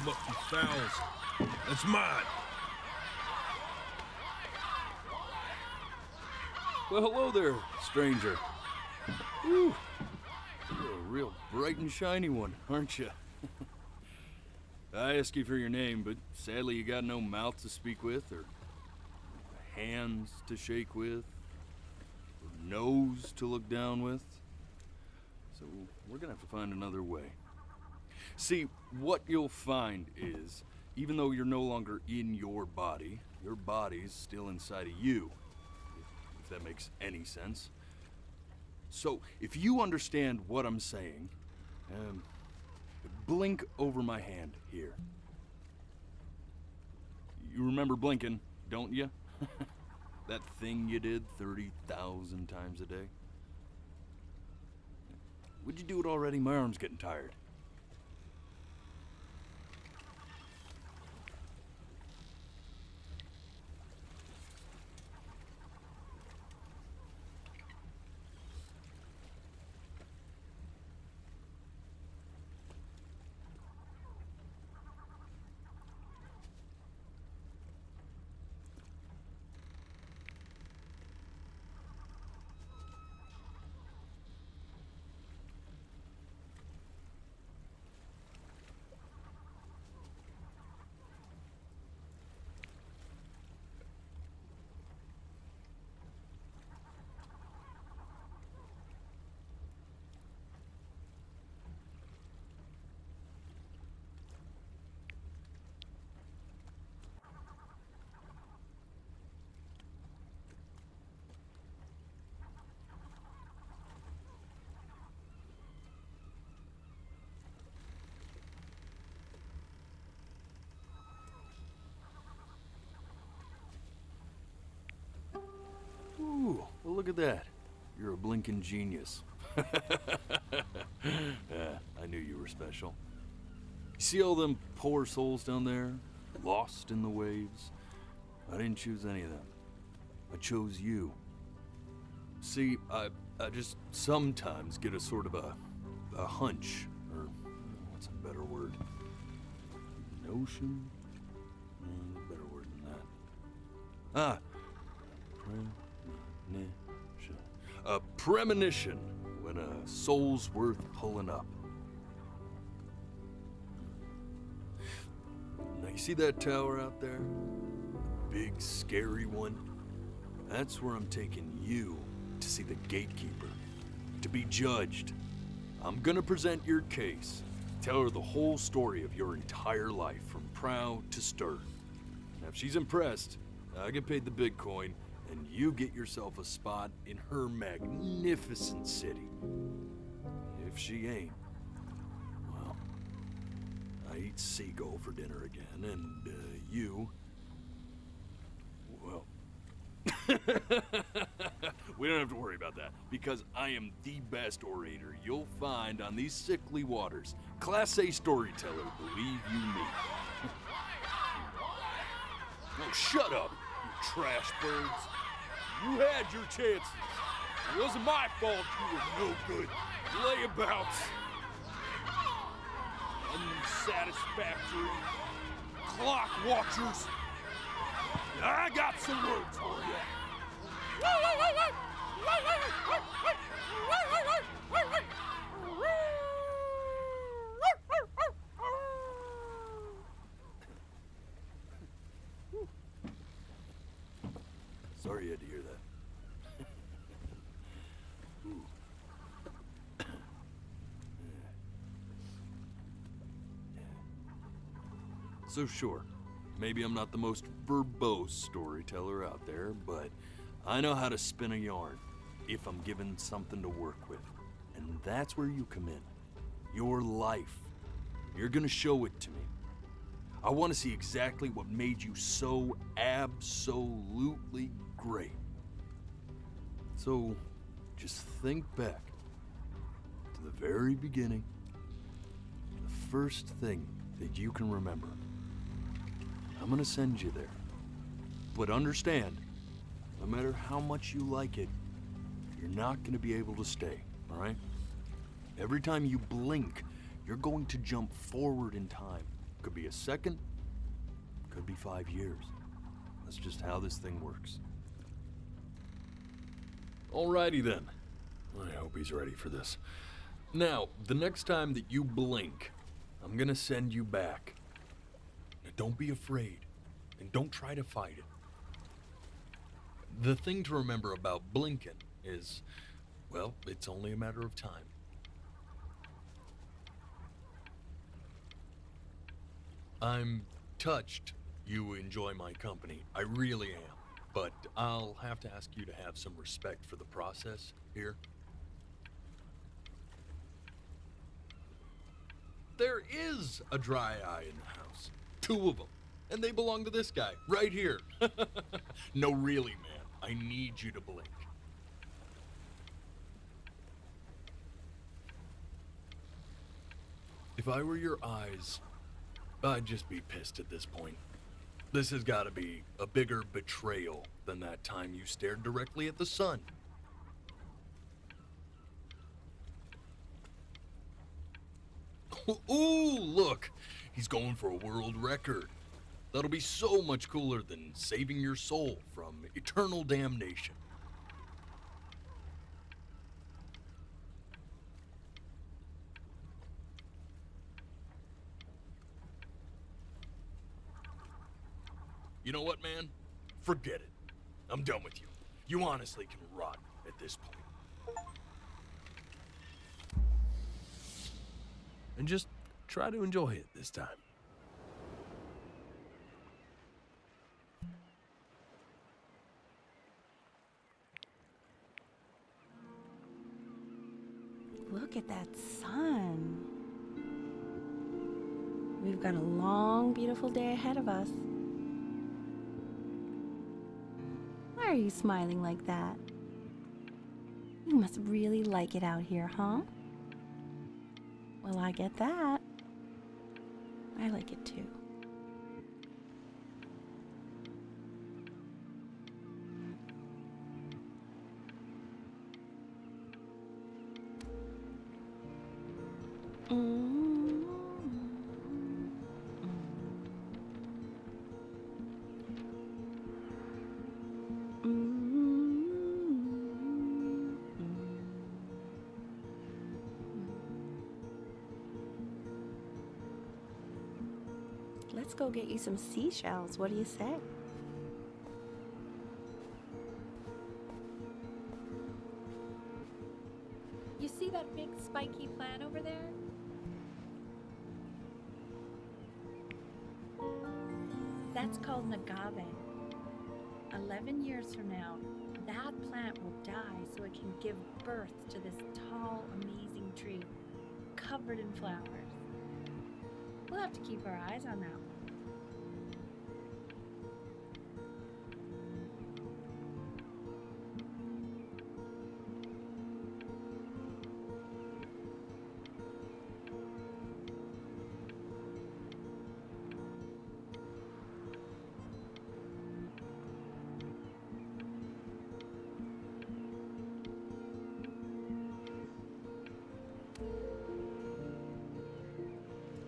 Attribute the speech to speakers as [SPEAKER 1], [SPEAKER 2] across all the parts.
[SPEAKER 1] come up from fouls. That's mine.
[SPEAKER 2] Well, hello there, stranger. Whew. You're a real bright and shiny one, aren't you? I asked you for your name, but sadly you got no mouth to speak with, or hands to shake with, or nose to look down with. So we're gonna have to find another way. See, what you'll find is, even though you're no longer in your body's still inside of you, if that makes any sense. So, if you understand what I'm saying, blink over my hand here. You remember blinking, don't you? That thing you did 30,000 times a day? Would you do it already? My arm's getting tired. Ooh, well look at that. You're a blinking genius. I knew you were special. You see all them poor souls down there, lost in the waves? I didn't choose any of them. I chose you. See, I just sometimes get a sort of a hunch, or what's a better word? Notion? Better word than that. A premonition when a soul's worth pulling up. Now you see that tower out there? The big scary one? That's where I'm taking you to see the gatekeeper, to be judged. I'm gonna present your case, tell her the whole story of your entire life from prow to stern. Now if she's impressed, I get paid the big coin, and you get yourself a spot in her magnificent city. If she ain't, well, I eat seagull for dinner again, and you, well, we don't have to worry about that, because I am the best orator you'll find on these sickly waters. Class A storyteller, believe you me. Oh, shut up, you trash birds. You had your chances. It wasn't my fault you were no good. Layabouts. Unsatisfactory. Clock watchers. I got some words for you. Sorry you had to hear that. So sure, maybe I'm not the most verbose storyteller out there, but I know how to spin a yarn if I'm given something to work with. And that's where you come in. Your life. You're gonna show it to me. I want to see exactly what made you so absolutely great. So, just think back to the very beginning, the first thing that you can remember. I'm gonna send you there. But understand, no matter how much you like it, you're not gonna be able to stay, all right? Every time you blink, you're going to jump forward in time, Could be a second, could be 5 years. That's just how this thing works. Alrighty then. I hope he's ready for this. Now, the next time that you blink, I'm gonna send you back. Now, don't be afraid, and don't try to fight it. The thing to remember about blinking is, well, it's only a matter of time. I'm touched you enjoy my company. I really am. But I'll have to ask you to have some respect for the process here. There is a dry eye in the house. 2 of them. And they belong to this guy, right here. No, really, man. I need you to blink. If I were your eyes, I'd just be pissed at this point. This has got to be a bigger betrayal than that time you stared directly at the sun. Ooh, look! He's going for a world record. That'll be so much cooler than saving your soul from eternal damnation. You know what, man? Forget it. I'm done with you. You honestly can rot at this point.
[SPEAKER 1] And just try to enjoy it this time.
[SPEAKER 3] Look at that sun. We've got a long, beautiful day ahead of us. Why are you smiling like that? You must really like it out here, huh? Well, I get that. I like it too. Let's go get you some seashells. What do you say?
[SPEAKER 4] You see that big spiky plant over there? That's called an agave. 11 years from now, that plant will die so it can give birth to this tall, amazing tree covered in flowers. We'll have to keep our eyes on that one.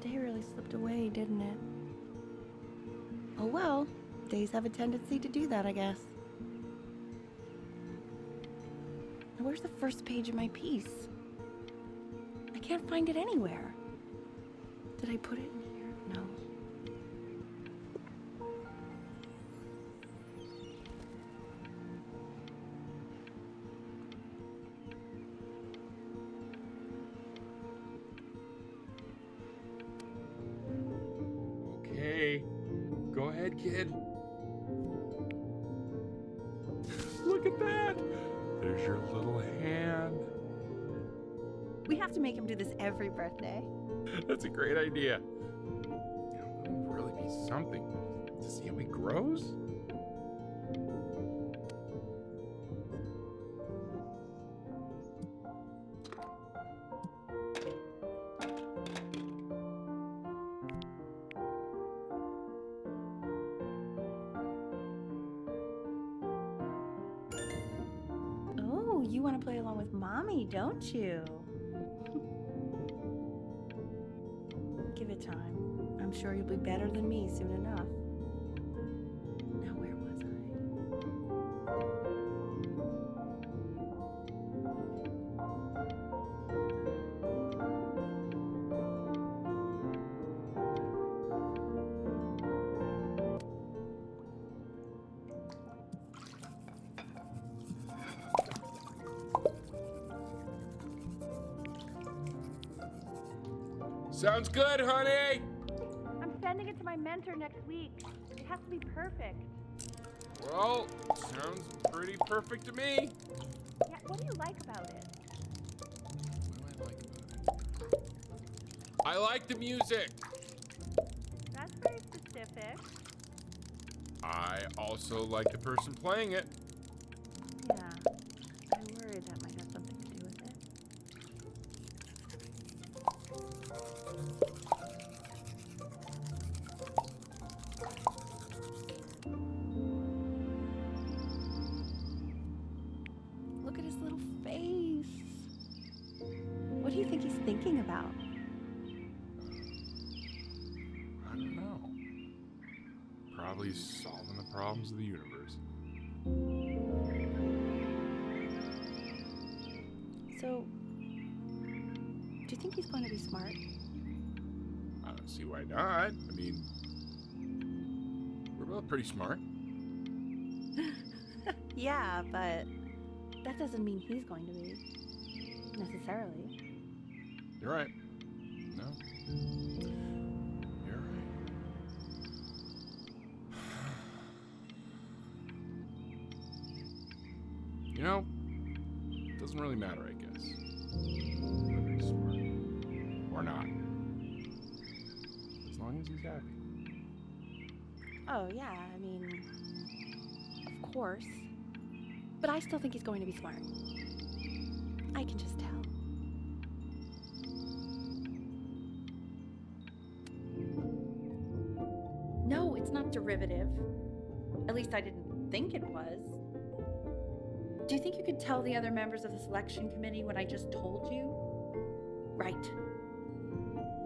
[SPEAKER 3] Day really slipped away, didn't it? Oh well, days have a tendency to do that, I guess. Now, where's the first page of my piece? I can't find it anywhere. Did I put it in here? No.
[SPEAKER 5] Okay, go ahead, kid. Look at that! There's your little hand.
[SPEAKER 3] We have to make him do this every birthday.
[SPEAKER 5] That's a great idea. It would really be something to see how he grows.
[SPEAKER 3] Oh, you want to play along with Mommy, don't you? Give it time. I'm I'm sure you'll be better than me soon enough. Now, where was I?
[SPEAKER 5] Sounds good, honey.
[SPEAKER 3] I'm sending it to my mentor next week. It has to be perfect.
[SPEAKER 5] Well, sounds pretty perfect to me.
[SPEAKER 3] Yeah, what do you like about it?
[SPEAKER 5] What do I like about it? I like the music.
[SPEAKER 3] That's very specific.
[SPEAKER 5] I also like the person playing it.
[SPEAKER 3] Yeah, I worry that might have something to do with it. Look at his little face. What do you think he's thinking about?
[SPEAKER 5] I don't know. Probably solving the problems of the universe.
[SPEAKER 3] So, do you think he's going to be smart?
[SPEAKER 5] I don't see why not. I mean, we're both pretty smart.
[SPEAKER 3] Yeah, but that doesn't mean he's going to be. Necessarily.
[SPEAKER 5] You're right. No. You're right. You know, it doesn't really matter, I guess. Whether he's smart or not. As long as he's happy.
[SPEAKER 3] Oh, yeah, I mean, of course. But I still think he's going to be smart. I can just tell.
[SPEAKER 4] No, it's not derivative. At least I didn't think it was. Do you think you could tell the other members of the selection committee what I just told you? Right.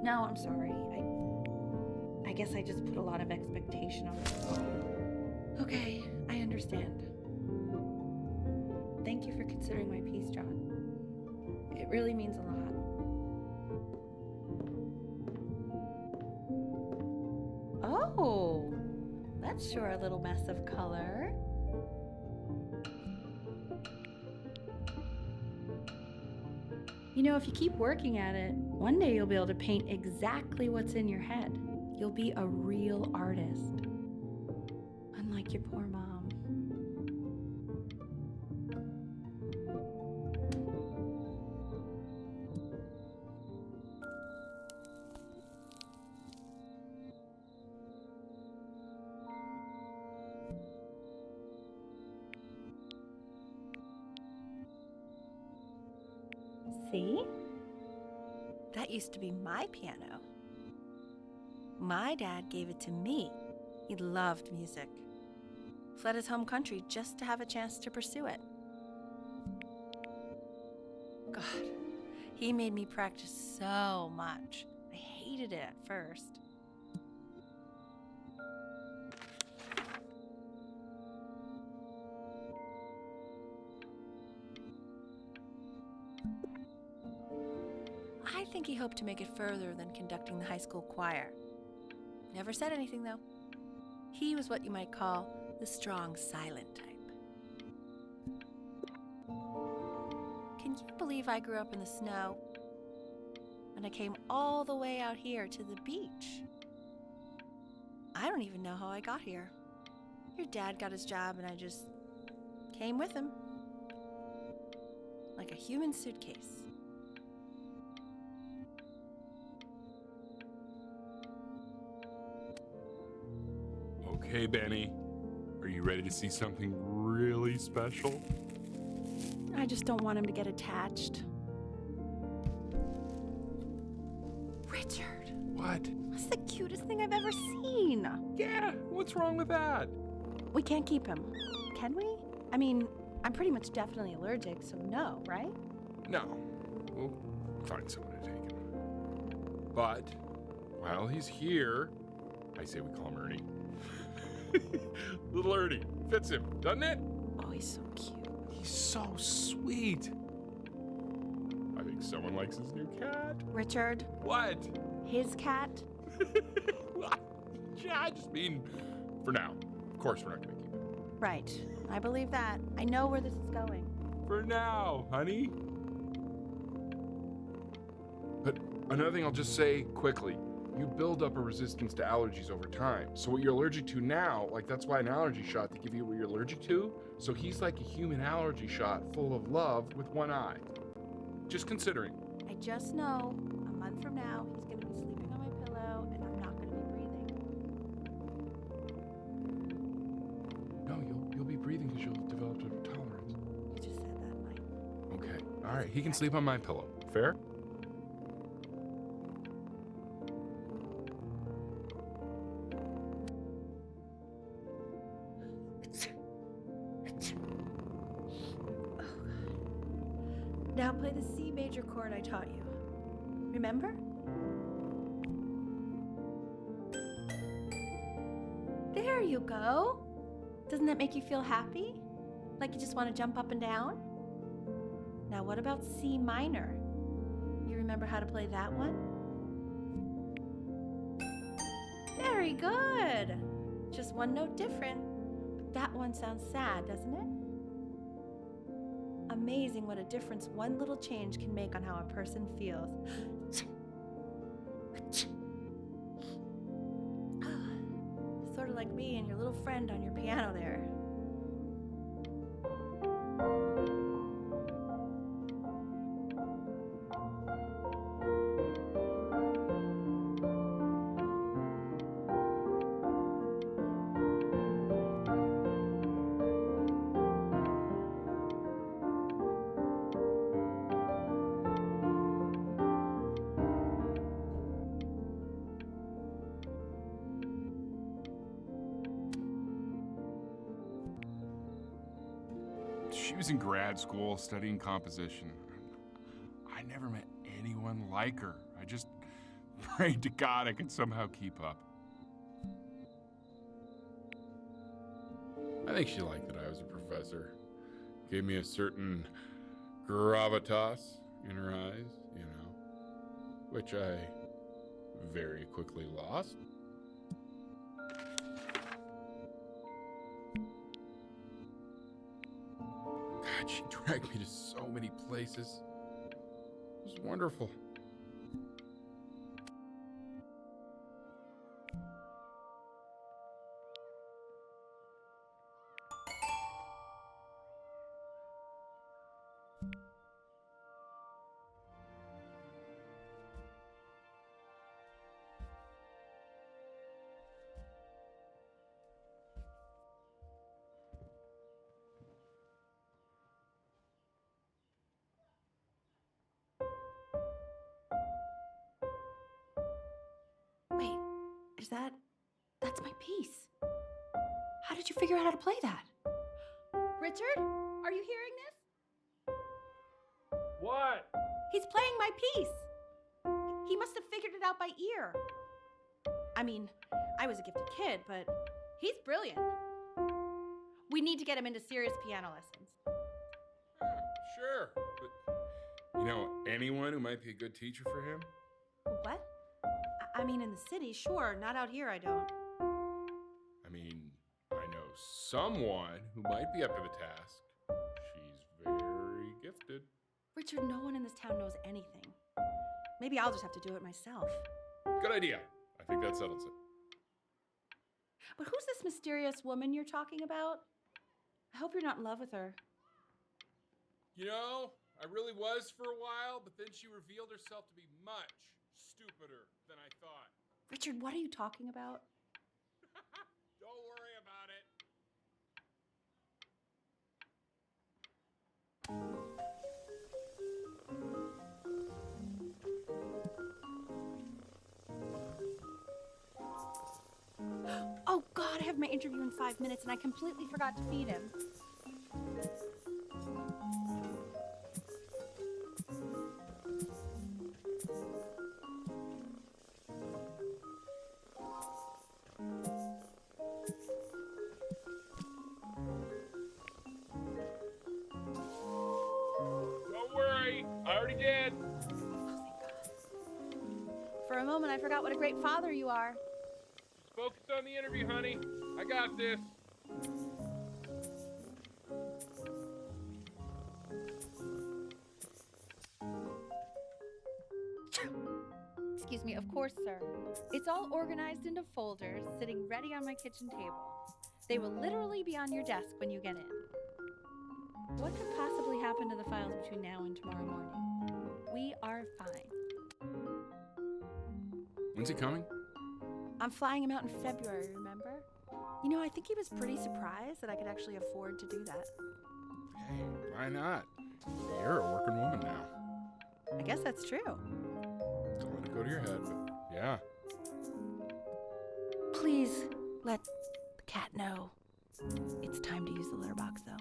[SPEAKER 4] No, I'm sorry. I guess I just put a lot of expectation on it. Okay, I understand. Thank you for considering my piece, John. It really means a lot.
[SPEAKER 3] Oh, that's sure a little mess of color.
[SPEAKER 4] You know, if you keep working at it, one day you'll be able to paint exactly what's in your head. You'll be a real artist. Unlike your poor mom.
[SPEAKER 3] See? That used to be my piano. My dad gave it to me. He loved music. Fled his home country just to have a chance to pursue it. God, he made me practice so much. I hated it at first. I think he hoped to make it further than conducting the high school choir. Never said anything, though. He was what you might call the strong, silent type. Can you believe I grew up in the snow? And I came all the way out here to the beach. I don't even know how I got here. Your dad got his job and I just came with him. Like a human suitcase.
[SPEAKER 5] Okay, Benny. Are you ready to see something really special?
[SPEAKER 3] I just don't want him to get attached. Richard,
[SPEAKER 5] What?
[SPEAKER 3] that's the cutest thing I've ever seen.
[SPEAKER 5] Yeah, what's wrong with that?
[SPEAKER 3] We can't keep him, can we? I mean, I'm pretty much definitely allergic, so no, right?
[SPEAKER 5] No. We'll find someone to take him. But while he's here, I say we call him Ernie. Little Ernie. Fits him, doesn't it?
[SPEAKER 3] Oh, he's so cute.
[SPEAKER 1] He's so sweet.
[SPEAKER 5] I think someone likes his new cat.
[SPEAKER 3] Richard,
[SPEAKER 5] What?
[SPEAKER 3] his cat?
[SPEAKER 5] Yeah, I just mean, for now. Of course we're not going to keep it.
[SPEAKER 3] Right. I believe that. I know where this is going.
[SPEAKER 5] For now, honey. But another thing I'll just say quickly. You build up a resistance to allergies over time. So what you're allergic to now, like that's why an allergy shot to give you what you're allergic to. So he's like a human allergy shot full of love with one eye. Just considering.
[SPEAKER 3] I just know a month from now he's going to be sleeping on my pillow and I'm not going to be breathing.
[SPEAKER 5] No, you'll be breathing because you'll have developed a tolerance.
[SPEAKER 3] You just said that, Mike.
[SPEAKER 5] Okay. All right. He can sleep on my pillow. Fair?
[SPEAKER 3] Now play the C major chord I taught you. Remember? There you go. Doesn't that make you feel happy? Like you just want to jump up and down? Now what about C minor? You remember how to play that one? Very good. Just one note different. But that one sounds sad, doesn't it? Amazing what a difference one little change can make on how a person feels. Sort of like me and your little friend on your piano there.
[SPEAKER 5] She was in grad school studying composition. I never met anyone like her. I just prayed to God I could somehow keep up. I think she liked that I was a professor. Gave me a certain gravitas in her eyes, you know, which I very quickly lost. God, she dragged me to so many places. It was wonderful.
[SPEAKER 3] Wait, that's my piece. How did you figure out how to play that? Richard, are you hearing this?
[SPEAKER 1] What?
[SPEAKER 3] He's playing my piece. He must have figured it out by ear. I mean, I was a gifted kid, but he's brilliant. We need to get him into serious piano lessons.
[SPEAKER 5] Sure, but you know anyone who might be a good teacher for him?
[SPEAKER 3] What? I mean, in the city, sure. Not out here, I don't.
[SPEAKER 5] I mean, I know someone who might be up to the task. She's very gifted.
[SPEAKER 3] Richard, no one in this town knows anything. Maybe I'll just have to do it myself.
[SPEAKER 5] Good idea. I think that settles it.
[SPEAKER 3] But who's this mysterious woman you're talking about? I hope you're not in love with her.
[SPEAKER 5] You know, I really was for a while, but then she revealed herself to be much stupider than I thought.
[SPEAKER 3] Richard, what are you talking about?
[SPEAKER 5] Don't worry about it.
[SPEAKER 3] Oh God, I have my interview in 5 minutes and I completely forgot to feed him.
[SPEAKER 4] a moment, I forgot what a great father you are.
[SPEAKER 5] Focus on the interview, honey. I got this.
[SPEAKER 4] Excuse me, of course, sir. It's all organized into folders, sitting ready on my kitchen table. They will literally be on your desk when you get in. What could possibly happen to the files between now and tomorrow morning? We are fine.
[SPEAKER 5] When's he coming?
[SPEAKER 3] I'm flying him out in February, remember? You know, I think he was pretty surprised that I could actually afford to do that.
[SPEAKER 5] Hey, why not? You're a working woman now.
[SPEAKER 3] I guess that's true.
[SPEAKER 5] Don't let it go to your head, but yeah.
[SPEAKER 3] Please let the cat know. It's time to use the litter box, though.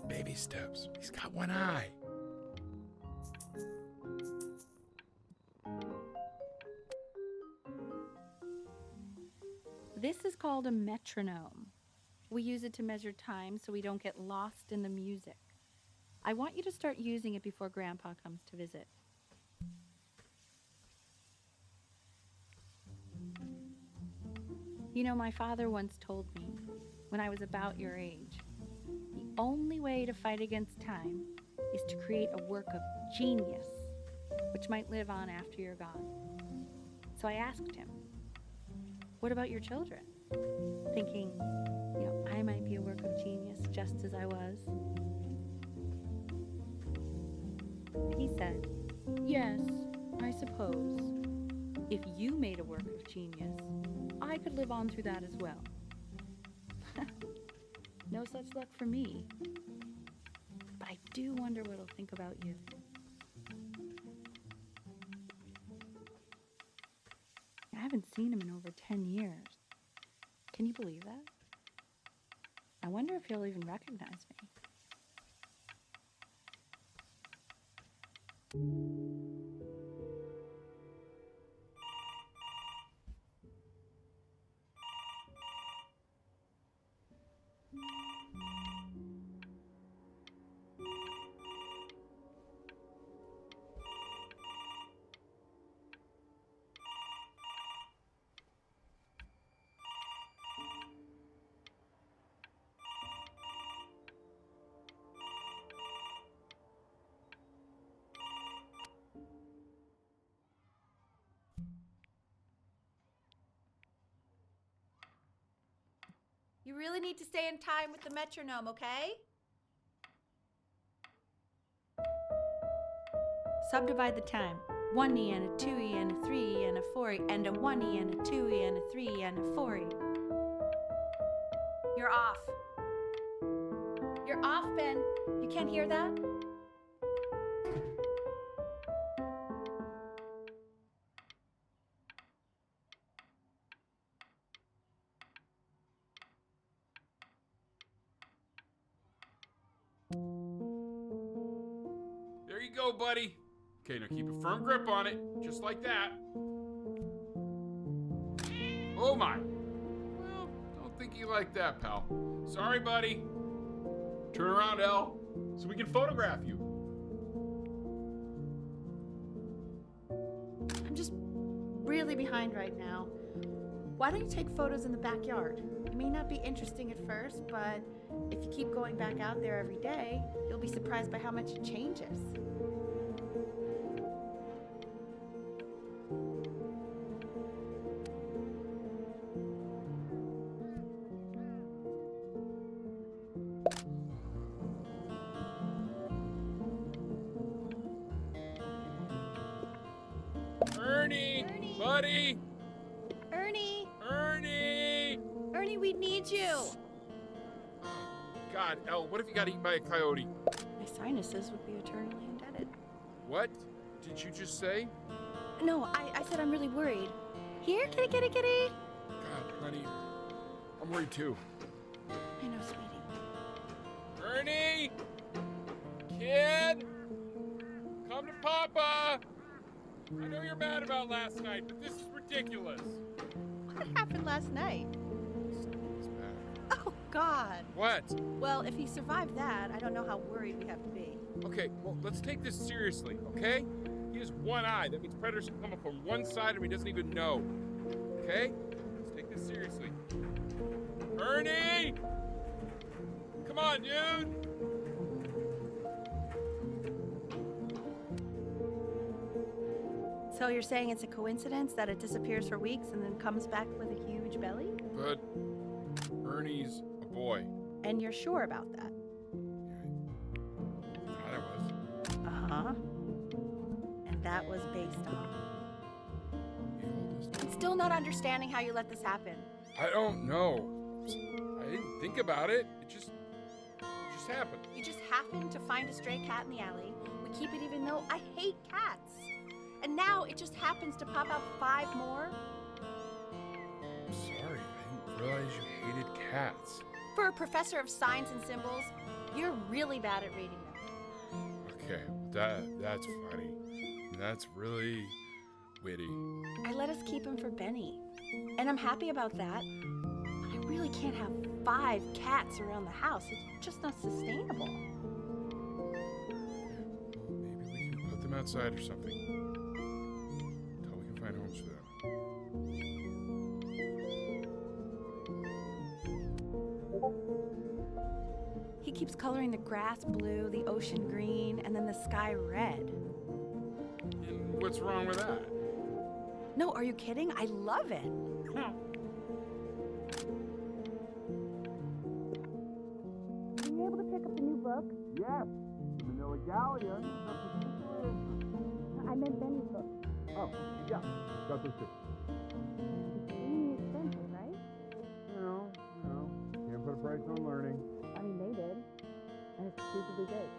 [SPEAKER 5] Baby steps. He's got one eye.
[SPEAKER 4] This is called a metronome. We use it to measure time so we don't get lost in the music. I want you to start using it before Grandpa comes to visit. You know, my father once told me, when I was about your age, the only way to fight against time is to create a work of genius, which might live on after you're gone. So I asked him, what about your children? Thinking, I might be a work of genius just as I was. He said, yes, I suppose. If you made a work of genius, I could live on through that as well. No such luck for me. But I do wonder what he'll think about you. I haven't seen him in over 10 years. Can you believe that? I wonder if he'll even recognize me.
[SPEAKER 6] You really need to stay in time with the metronome, okay?
[SPEAKER 4] Subdivide the time. 1E and a 2E and a 3E and a 4E and a 1E and a 2E and a 3E and a 4E.
[SPEAKER 6] You're off. You're off, Ben. You can't hear that?
[SPEAKER 5] There you go, buddy. Okay, now keep a firm grip on it, just like that. Oh my. Well, don't think you like that, pal. Sorry, buddy. Turn around, Elle, so we can photograph you.
[SPEAKER 3] I'm just really behind right now. Why don't you take photos in the backyard? It may not be interesting at first, but if you keep going back out there every day, you'll be surprised by how much it changes.
[SPEAKER 5] Ernie! Buddy!
[SPEAKER 6] Ernie!
[SPEAKER 5] Ernie!
[SPEAKER 6] Ernie, we need you!
[SPEAKER 5] God, Elle, what if you got eaten by a coyote?
[SPEAKER 3] My sinuses would be eternally indebted.
[SPEAKER 5] What did you just say?
[SPEAKER 3] No, I said I'm really worried. Here, kitty, kitty, kitty.
[SPEAKER 5] God, honey, I'm worried too.
[SPEAKER 3] I know, sweetie.
[SPEAKER 5] Ernie! Kid! Come to Papa! I know you're mad about last night, but this is ridiculous.
[SPEAKER 3] What happened last night?
[SPEAKER 5] Someone's back.
[SPEAKER 3] Oh, God.
[SPEAKER 5] What?
[SPEAKER 3] Well, if he survived that, I don't know how worried we have to be.
[SPEAKER 5] Okay, well, let's take this seriously, okay? He has one eye. That means predators can come up from one side and he doesn't even know. Okay? Let's take this seriously. Ernie! Come on, dude!
[SPEAKER 3] So you're saying it's a coincidence that it disappears for weeks and then comes back with a huge belly?
[SPEAKER 5] But Ernie's a boy.
[SPEAKER 3] And you're sure about that?
[SPEAKER 5] Yeah, I thought I was.
[SPEAKER 3] Uh-huh. And that was based on?
[SPEAKER 5] The oldest.
[SPEAKER 3] I'm still not understanding how you let this happen.
[SPEAKER 5] I don't know. I didn't think about it. It just happened.
[SPEAKER 3] You just happened to find a stray cat in the alley. We keep it even though I hate cats. And now it just happens to pop out 5 more?
[SPEAKER 5] I'm sorry. I didn't realize you hated cats.
[SPEAKER 3] For a professor of signs and symbols, you're really bad at reading them.
[SPEAKER 5] Okay, that's funny. That's really witty.
[SPEAKER 3] I let us keep him for Benny. And I'm happy about that. But I really can't have 5 cats around the house. It's just not sustainable.
[SPEAKER 5] Maybe we can put them outside or something. Until we can find homes for them.
[SPEAKER 3] He keeps coloring the grass blue, the ocean green, and then the sky red.
[SPEAKER 5] And what's wrong with that?
[SPEAKER 3] No, are you kidding? I love it. Were you able to pick up the new book?
[SPEAKER 1] Yes, the Manila Galleon.
[SPEAKER 3] I meant Benny's book.
[SPEAKER 1] Oh, yeah, got those too.
[SPEAKER 3] It's really expensive, right?
[SPEAKER 1] No, can't put a price on learning.
[SPEAKER 3] I mean, they did. And it's stupidly big.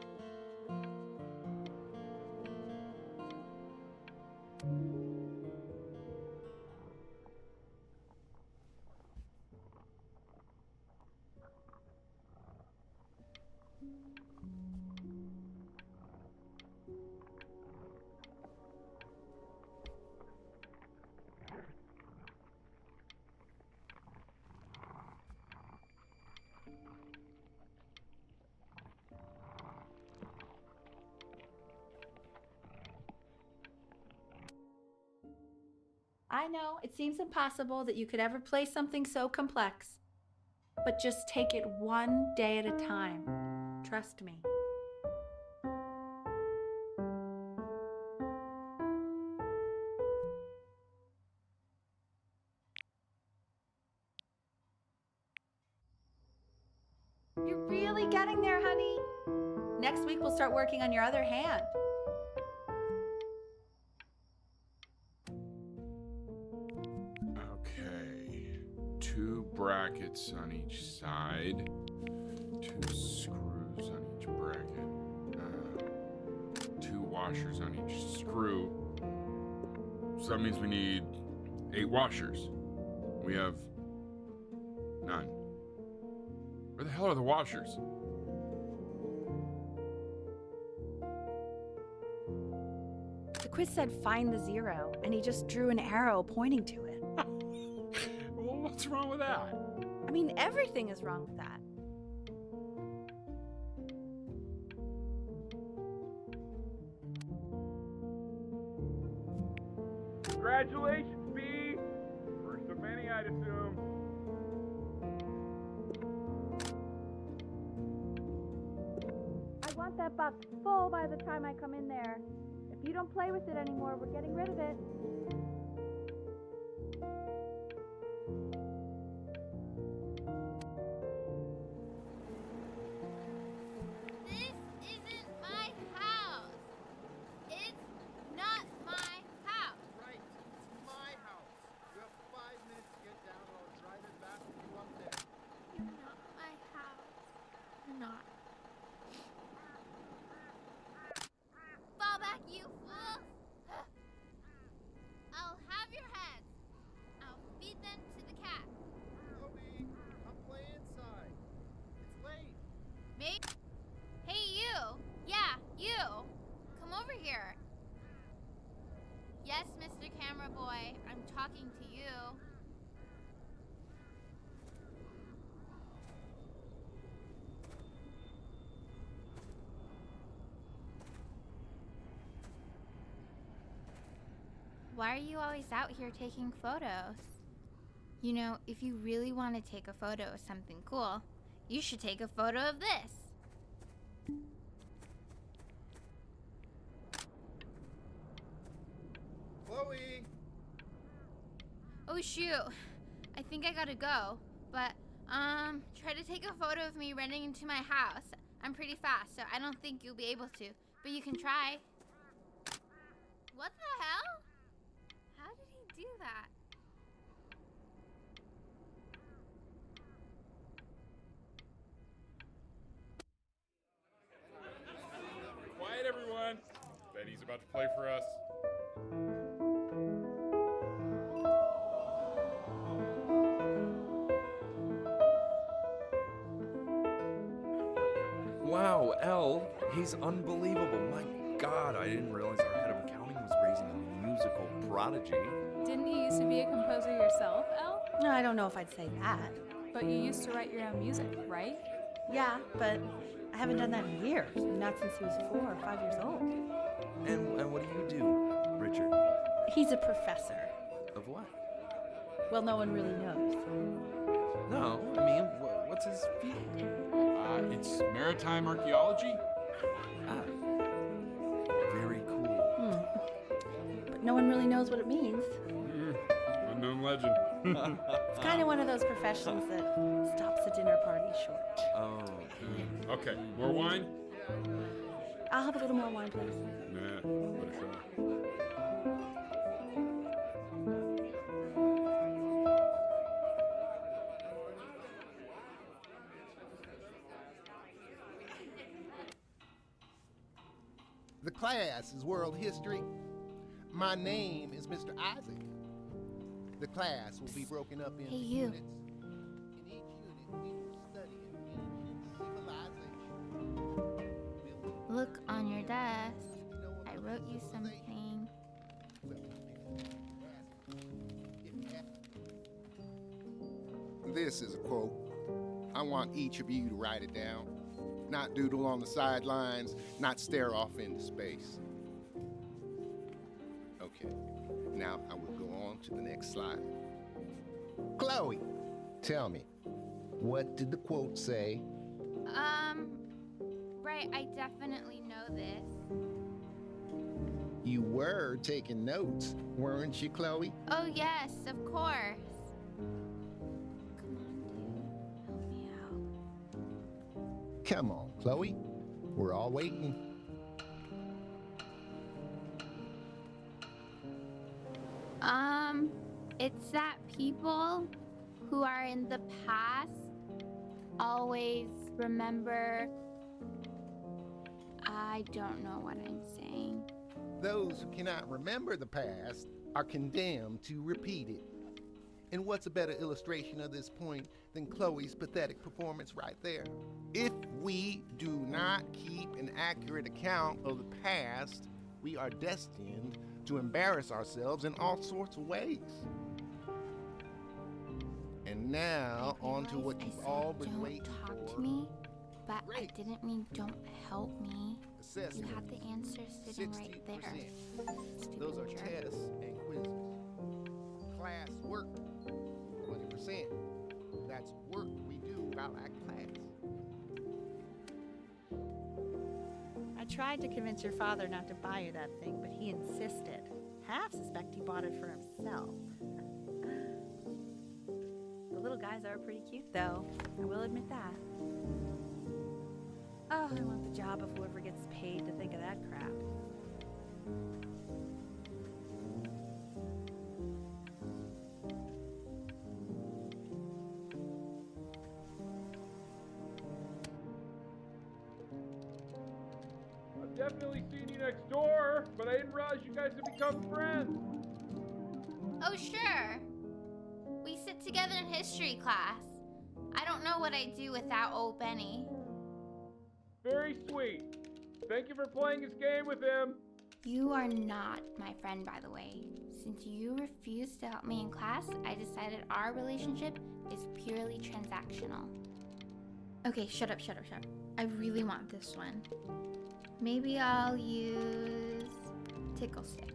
[SPEAKER 3] I know, it seems impossible that you could ever play something so complex. But just take it one day at a time. Trust me. You're really getting there, honey. Next week we'll start working on your other hand.
[SPEAKER 5] Okay. 2 brackets on each side. 2 screws on each bracket. 2 washers on each screw. So that means we need 8 washers. We have none. Where the hell are the washers?
[SPEAKER 3] The quiz said find the 0, and he just drew an arrow pointing to it.
[SPEAKER 5] Well, what's wrong with that?
[SPEAKER 3] I mean, everything is wrong with that.
[SPEAKER 5] Congratulations, B! First of many, I'd assume.
[SPEAKER 6] I want that box full by the time I come in there. If you don't play with it anymore, we're getting rid of it.
[SPEAKER 7] This isn't my house. It's not my house.
[SPEAKER 8] Right, it's my house. You have 5 minutes to get down, or I'll drive it back with you up there.
[SPEAKER 7] You're not my house. You're not. Fall back, you fool! I'll have your heads. I'll feed them to the cat.
[SPEAKER 8] Toby, come play inside. It's late.
[SPEAKER 7] Me? Hey, you! Yeah, you! Come over here. Yes, Mr. Camera Boy, I'm talking to you. Why are you always out here taking photos? You know, if you really want to take a photo of something cool, you should take a photo of this.
[SPEAKER 8] Chloe!
[SPEAKER 7] Oh shoot, I think I gotta go. But, try to take a photo of me running into my house. I'm pretty fast, so I don't think you'll be able to. But you can try. What the hell? How did he do that?
[SPEAKER 5] Quiet, everyone. Betty's about to play for us.
[SPEAKER 1] Wow, Elle, he's unbelievable. My God, I didn't realize our head of accounting was raising a musical prodigy.
[SPEAKER 9] Didn't you used to be a composer yourself, Elle?
[SPEAKER 3] No, I don't know if I'd say that.
[SPEAKER 9] But you used to write your own music, right?
[SPEAKER 3] Yeah, but I haven't done that in years. Not since he was 4 or 5 years old.
[SPEAKER 1] And what do you do, Richard?
[SPEAKER 3] He's a professor.
[SPEAKER 1] Of what?
[SPEAKER 3] Well, no one really knows.
[SPEAKER 1] No, I mean, what's his field?
[SPEAKER 5] It's maritime archaeology.
[SPEAKER 1] Ah, very cool.
[SPEAKER 3] But no one really knows what it means.
[SPEAKER 5] Unknown legend.
[SPEAKER 3] It's kind of one of those professions that stops a dinner party short.
[SPEAKER 1] Oh.
[SPEAKER 5] Okay, more wine?
[SPEAKER 3] I'll have a little more wine, please.
[SPEAKER 5] Nah, what a shot.
[SPEAKER 8] The class is world history. My name is Mr. Isaac. The class will be broken up into
[SPEAKER 7] Hey, you.
[SPEAKER 8] units. In each unit, we will study ancient civilization.
[SPEAKER 7] Look on your desk. I wrote you something.
[SPEAKER 8] This is a quote. I want each of you to write it down. Not doodle on the sidelines, not stare off into space. Okay, now I will go on to the next slide. Chloe, tell me, what did the quote say?
[SPEAKER 7] Right, I definitely know this.
[SPEAKER 8] You were taking notes, weren't you, Chloe?
[SPEAKER 7] Oh, yes, of course. Come on, dude. Help me out.
[SPEAKER 8] Come on, Chloe. We're all waiting.
[SPEAKER 7] It's that people who are in the past always remember. I don't know what I'm saying.
[SPEAKER 8] Those who cannot remember the past are condemned to repeat it. And what's a better illustration of this point than Chloe's pathetic performance right there? If we do not keep an accurate account of the past, we are destined to embarrass ourselves in all sorts of ways. And now,
[SPEAKER 7] I
[SPEAKER 8] on to what
[SPEAKER 7] realize I
[SPEAKER 8] you've
[SPEAKER 7] said
[SPEAKER 8] all been
[SPEAKER 7] don't
[SPEAKER 8] waiting
[SPEAKER 7] talk
[SPEAKER 8] for.
[SPEAKER 7] to me, but
[SPEAKER 8] Great.
[SPEAKER 7] I didn't mean don't help me. You
[SPEAKER 8] Assessment.
[SPEAKER 7] had the answers sitting right there.
[SPEAKER 8] 60%.
[SPEAKER 7] Stupid
[SPEAKER 8] Those are
[SPEAKER 7] jerk.
[SPEAKER 8] tests and quizzes. Class work, 20%. That's work we do without our class.
[SPEAKER 4] I tried to convince your father not to buy you that thing, but he insisted. Half suspect he bought it for himself. The little guys are pretty cute, though. I will admit that. Oh, I want the job of whoever gets paid to think of that crap.
[SPEAKER 5] I've definitely seen you next door, but I didn't realize you guys had become friends.
[SPEAKER 7] Oh, sure. We sit together in history class. I don't know what I'd do without old Benny.
[SPEAKER 5] Very sweet. Thank you for playing his game with him.
[SPEAKER 7] You are not my friend, by the way. Since you refused to help me in class, I decided our relationship is purely transactional. Okay, shut up. I really want this one. Maybe I'll use Tickle Stick.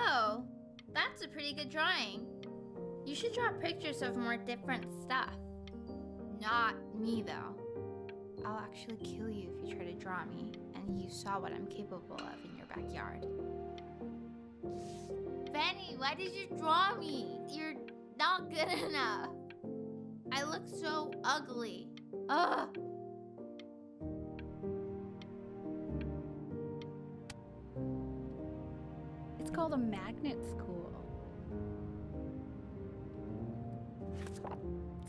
[SPEAKER 7] Oh, that's a pretty good drawing. You should draw pictures of more different stuff. Not me, though. I'll actually kill you if you try to draw me, and you saw what I'm capable of in your backyard. Benny, why did you draw me? You're not good enough. I look so ugly. Ugh.
[SPEAKER 4] It's called a magnet school. It's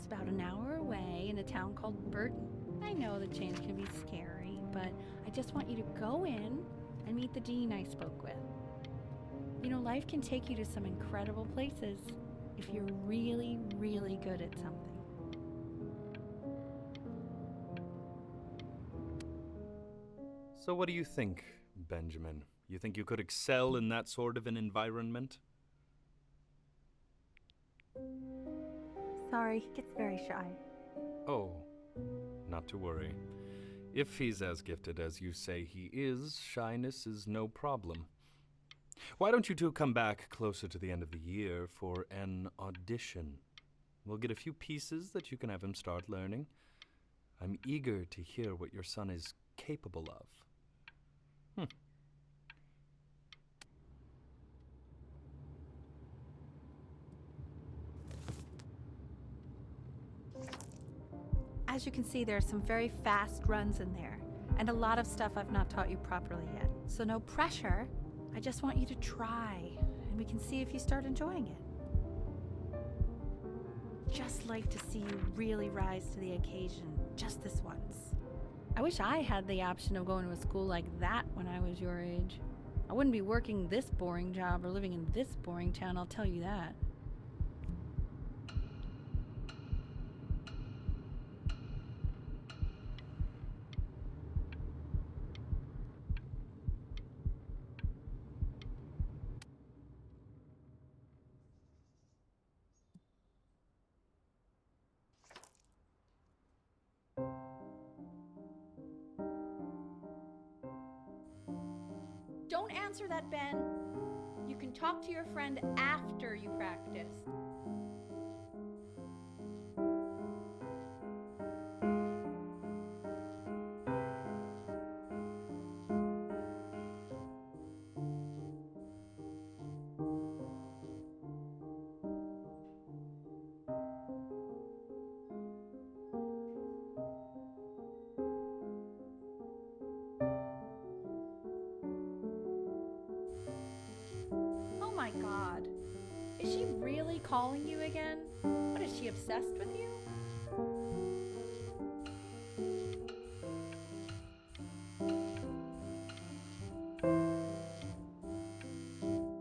[SPEAKER 4] about an hour away in a town called Burton. I know the change can be scary, but I just want you to go in and meet the dean I spoke with. You know, life can take you to some incredible places if you're really, really good at something.
[SPEAKER 2] So what do you think, Benjamin? You think you could excel in that sort of an environment?
[SPEAKER 3] Sorry, he gets very shy.
[SPEAKER 2] Oh, not to worry. If he's as gifted as you say he is, shyness is no problem. Why don't you two come back closer to the end of the year for an audition? We'll get a few pieces that you can have him start learning. I'm eager to hear what your son is capable of.
[SPEAKER 4] As you can see, there are some very fast runs in there, and a lot of stuff I've not taught you properly yet. So no pressure. I just want you to try, and we can see if you start enjoying it. Just like to see you really rise to the occasion, just this once. I wish I had the option of going to a school like that when I was your age. I wouldn't be working this boring job or living in this boring town, I'll tell you that. Don't answer that, Ben. You can talk to your friend after you practice. Oh my God. Is she really calling you again? What, is she obsessed with you?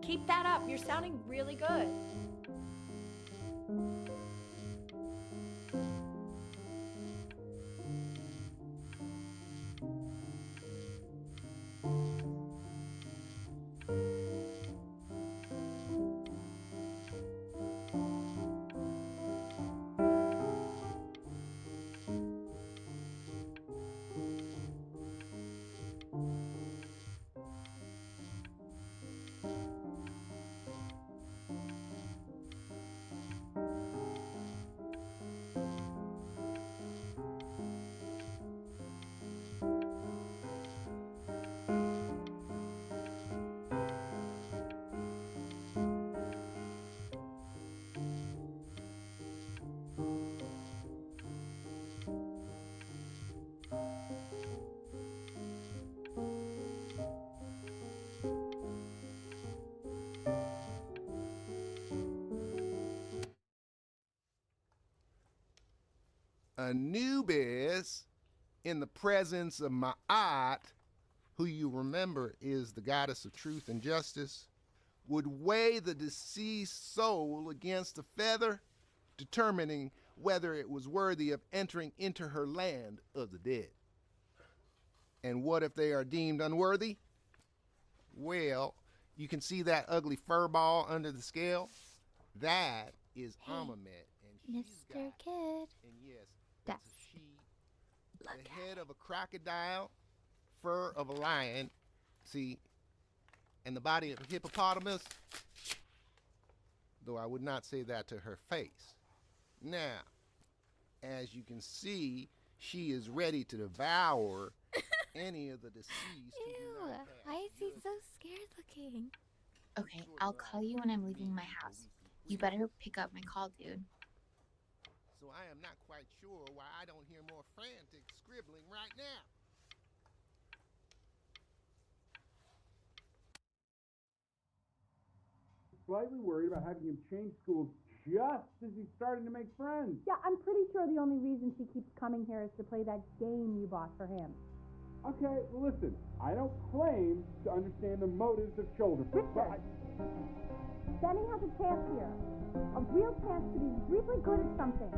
[SPEAKER 4] Keep that up. You're sounding really good.
[SPEAKER 8] Anubis, in the presence of Ma'at, who you remember is the goddess of truth and justice, would weigh the deceased soul against a feather, determining whether it was worthy of entering into her land of the dead. And what if they are deemed unworthy? Well, you can see that ugly fur ball under the scale? That is Amamet, and she's
[SPEAKER 7] Mr.
[SPEAKER 8] got,
[SPEAKER 7] Kid.
[SPEAKER 8] and yes,
[SPEAKER 7] That's
[SPEAKER 8] it's a she, the head of a crocodile, fur of a lion. See, and the body of a hippopotamus, though I would not say that to her face. Now, as you can see, she is ready to devour any of the deceased. who do
[SPEAKER 7] Ew,
[SPEAKER 8] not have
[SPEAKER 7] why is he
[SPEAKER 8] good
[SPEAKER 7] so scared looking?
[SPEAKER 10] Okay, I'll call you when I'm leaving my house. You better pick up my call, dude.
[SPEAKER 8] So I am not quite sure why I don't hear more frantic scribbling right now.
[SPEAKER 11] Slightly worried about having him change schools just as he's starting to make friends.
[SPEAKER 6] Yeah, I'm pretty sure the only reason she keeps coming here is to play that game you bought for him.
[SPEAKER 11] Okay, well listen, I don't claim to understand the motives of children, but
[SPEAKER 6] Benny has a chance here. A real chance to be really good at something.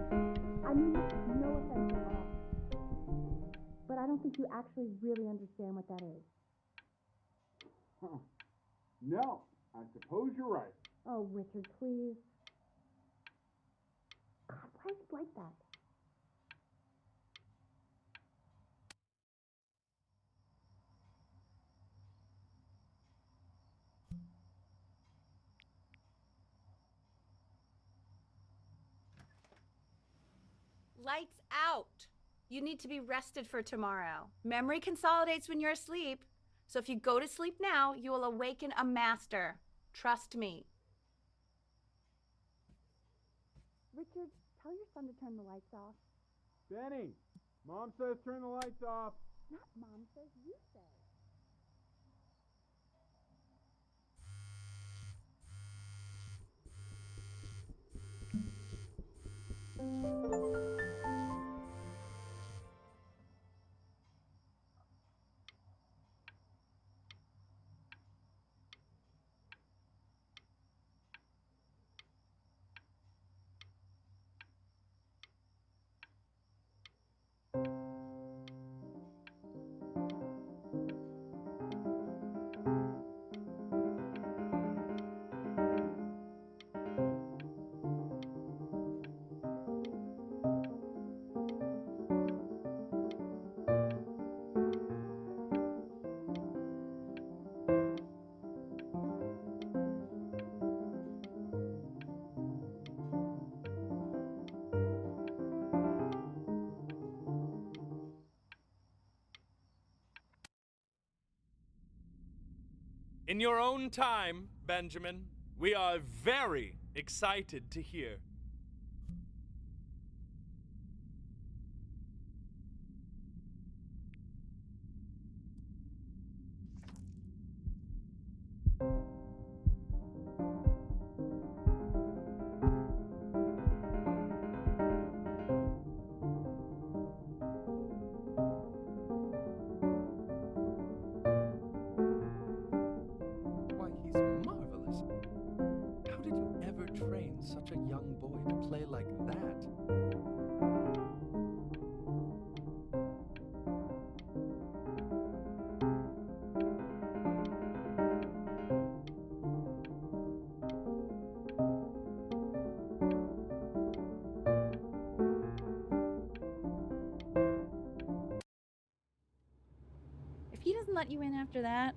[SPEAKER 6] I mean, no offense at all. But I don't think you actually really understand what that is.
[SPEAKER 11] no, I suppose you're right.
[SPEAKER 6] Oh, Richard, please. God, why is he like that?
[SPEAKER 4] Lights out. You need to be rested for tomorrow. Memory consolidates when you're asleep. So if you go to sleep now, you will awaken a master. Trust me.
[SPEAKER 6] Richard, tell your son to turn the lights off.
[SPEAKER 11] Benny, Mom says turn the lights off.
[SPEAKER 6] Not Mom says, you say.
[SPEAKER 12] In your own time, Benjamin, we are very excited to hear.
[SPEAKER 1] Why, he's marvelous. How did you ever train such a young boy to play like that?
[SPEAKER 4] If he doesn't let you in after that,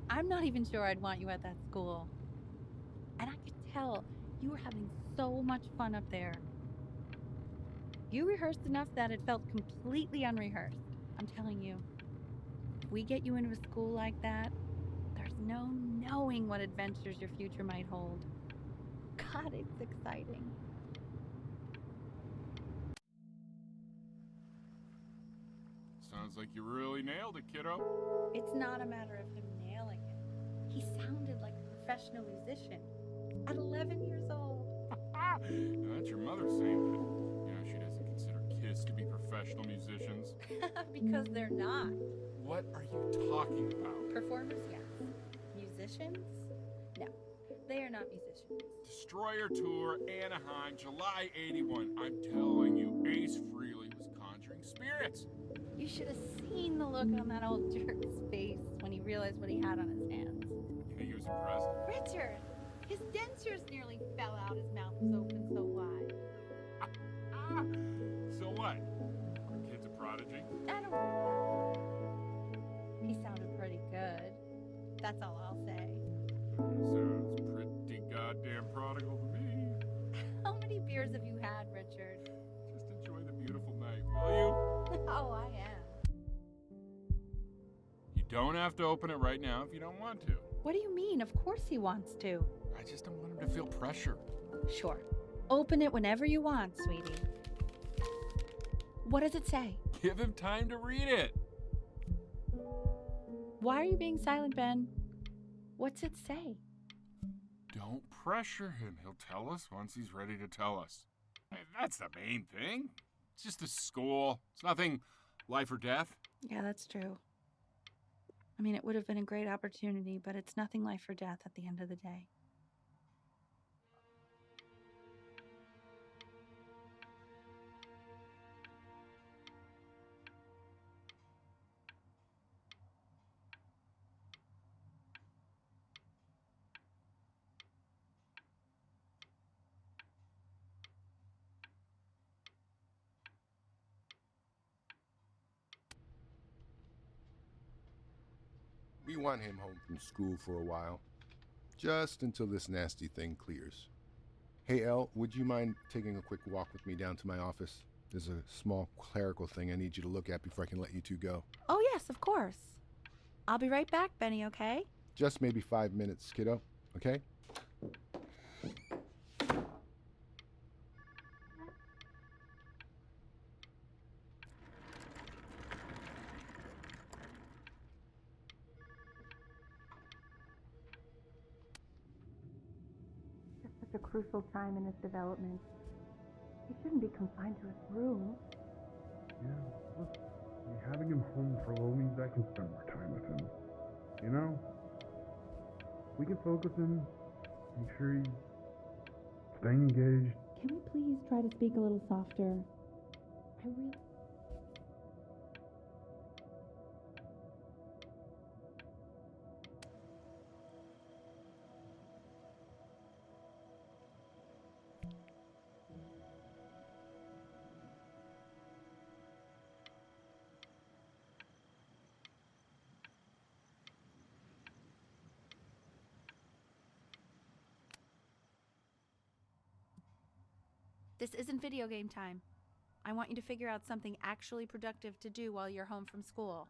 [SPEAKER 4] I'm not even sure I'd want you at that school. And I could tell you were having so much fun up there. You rehearsed enough that it felt completely unrehearsed. I'm telling you, if we get you into a school like that, there's no knowing what adventures your future might hold. God, it's exciting.
[SPEAKER 5] Sounds like you really nailed it, kiddo.
[SPEAKER 4] It's not a matter of him nailing it. He sounded like a professional musician at 11 years old.
[SPEAKER 5] Now, that's your mother saying that. You know, she doesn't consider kids to be professional musicians.
[SPEAKER 4] Because they're not.
[SPEAKER 5] What are you talking about?
[SPEAKER 4] Performers, yes. Musicians? No, they are not musicians.
[SPEAKER 5] Destroyer Tour, Anaheim, July 81. I'm telling you, Ace Frehley was conjuring spirits.
[SPEAKER 4] You should have seen the look on that old jerk's face when he realized what he had on his hands.
[SPEAKER 5] You think he was impressed?
[SPEAKER 4] Richard! His dentures nearly fell out. His mouth was open so wide.
[SPEAKER 5] So what? Our kid's a prodigy?
[SPEAKER 4] I don't think that. He sounded pretty good. That's all I'll say.
[SPEAKER 5] Sounds pretty goddamn prodigal to me.
[SPEAKER 4] How many beers have you had, Richard?
[SPEAKER 5] Just enjoy the beautiful night, will you?
[SPEAKER 4] Oh, I am.
[SPEAKER 5] You don't have to open it right now if you don't want to.
[SPEAKER 4] What do you mean? Of course he wants to.
[SPEAKER 5] I just don't want him to feel pressure.
[SPEAKER 4] Sure. Open it whenever you want, sweetie. What does it say?
[SPEAKER 5] Give him time to read it.
[SPEAKER 4] Why are you being silent, Ben? What's it say?
[SPEAKER 5] Don't pressure him. He'll tell us once he's ready to tell us. Hey, that's the main thing. It's just a school. It's nothing life or death.
[SPEAKER 4] Yeah, that's true. I mean, it would have been a great opportunity, but it's nothing life or death at the end of the day.
[SPEAKER 8] We want him home from school for a while, just until this nasty thing clears. Hey, Elle, would you mind taking a quick walk with me down to my office? There's a small clerical thing I need you to look at before I can let you two go.
[SPEAKER 4] Oh, yes, of course. I'll be right back, Benny, okay?
[SPEAKER 8] Just maybe 5 minutes, kiddo, okay?
[SPEAKER 6] Such a crucial time in his development. He shouldn't be confined to his room.
[SPEAKER 11] Yeah, look, having him home for a little means I can spend more time with him. You know? We can focus him, make sure he's staying engaged.
[SPEAKER 6] Can we please try to speak a little softer? I really...
[SPEAKER 4] This isn't video game time. I want you to figure out something actually productive to do while you're home from school.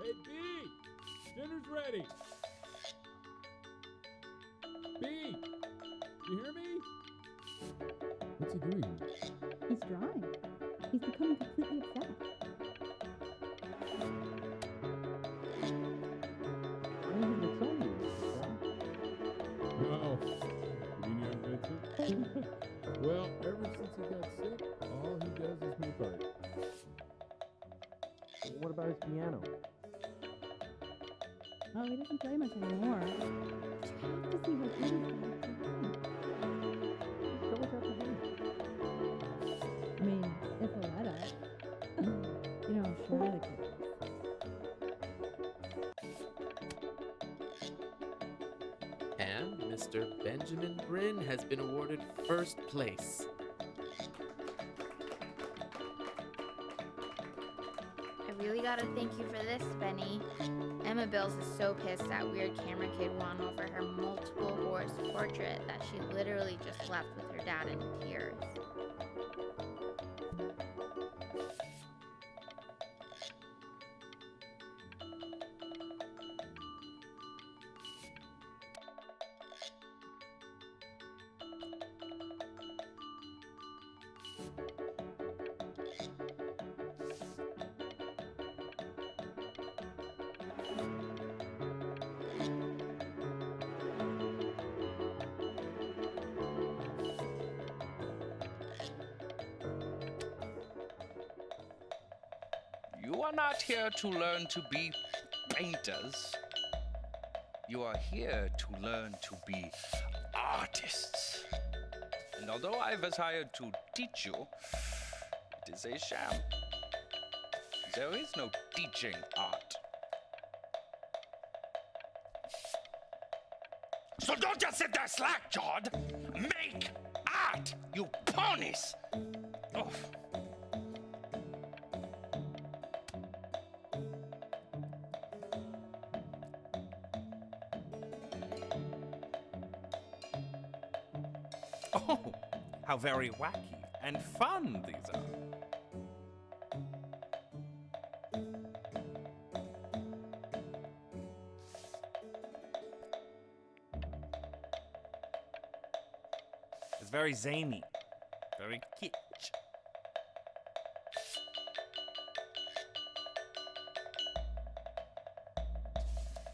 [SPEAKER 11] Hey, B! Dinner's ready! B! You hear me? What's he doing?
[SPEAKER 6] He's drawing. He's becoming completely obsessed.
[SPEAKER 11] No. You mean Vincent? Well, ever since he got sick, all he does is make art.
[SPEAKER 13] What about his piano?
[SPEAKER 6] Oh, he doesn't play much anymore. You have to see what he's doing.
[SPEAKER 13] So what's up with him?
[SPEAKER 6] I mean, if he'll let us. You know how shy the kid is.
[SPEAKER 14] And Mr. Benjamin Bryn has been awarded first place.
[SPEAKER 7] I really gotta thank you for this, Benny. Emma Bills is so pissed that weird camera kid won over her multiple horse portrait that she literally just left with her dad in tears.
[SPEAKER 15] You are not here to learn to be painters. You are here to learn to be artists. And although I was hired to teach you, it is a sham. There is no teaching art. So don't just sit there slack-jawed. Make art, you ponies! Oh.
[SPEAKER 12] Oh, how very wacky and fun these are. It's very zany, very kitsch.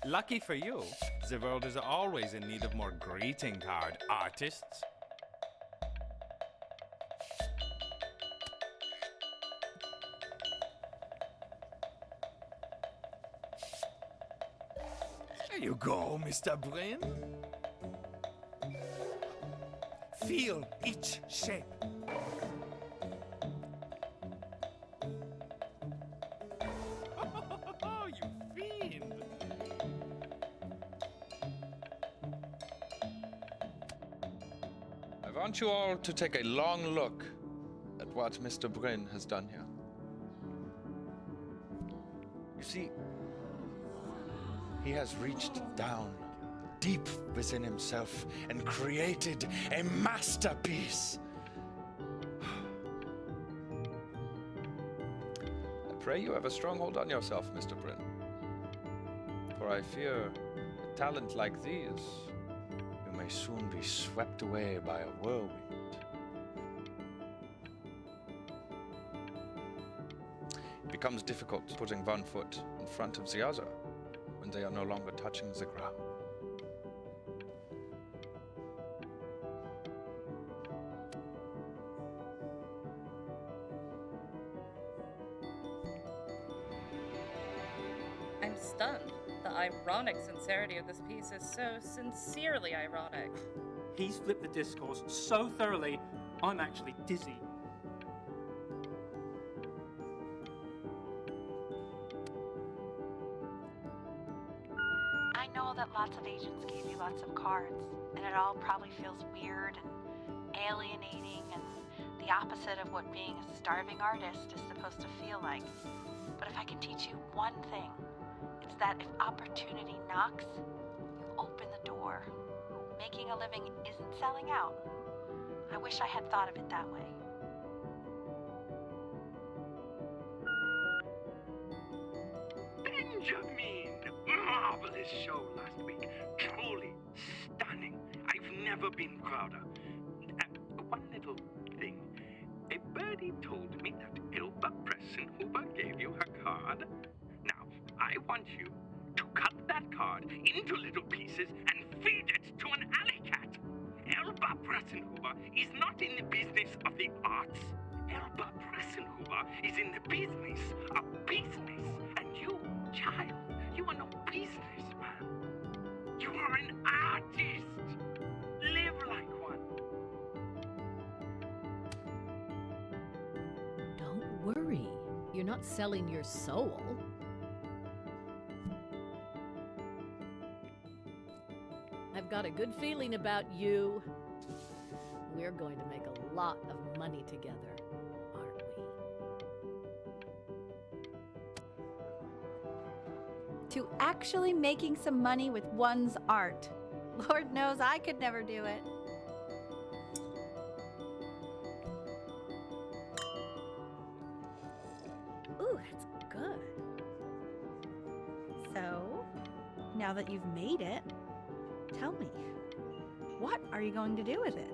[SPEAKER 12] Lucky for you, the world is always in need of more greeting card artists. There you go, Mr. Bryn. Feel each shape. Oh, you fiend!
[SPEAKER 15] I want you all to take a long look at what Mr. Bryn has done here. You see, he has reached down deep within himself and created a masterpiece. I pray you have a strong hold on yourself, Mr. Bryn. For I fear a talent like these, you may soon be swept away by a whirlwind. It becomes difficult putting one foot in front of the other when they are no longer touching the ground.
[SPEAKER 16] I'm stunned. The ironic sincerity of this piece is so sincerely ironic.
[SPEAKER 17] He's flipped the discourse so thoroughly, I'm actually dizzy.
[SPEAKER 18] I know that lots of agents gave you lots of cards, and it all probably feels weird and alienating and the opposite of what being a starving artist is supposed to feel like. But if I can teach you one thing, it's that if opportunity knocks, you open the door. Making a living isn't selling out. I wish I had thought of it that way.
[SPEAKER 19] Benjamin! Marvelous show last week. Truly stunning. I've never been prouder. One little thing. A birdie told me that Elba Pressenhuber gave you her card. Now, I want you to cut that card into little pieces and feed it to an alley cat. Elba Pressenhuber is not in the business of the arts. Elba Pressenhuber is in the business of business. And you, child, you are no businessman. You are an artist. Live like one.
[SPEAKER 20] Don't worry. You're not selling your soul. I've got a good feeling about you. We're going to make a lot of money together, aren't we?
[SPEAKER 3] To actually making some money with one's art. Lord knows I could never do it. Ooh, that's good. So, now that you've made it, tell me, what are you going to do with it?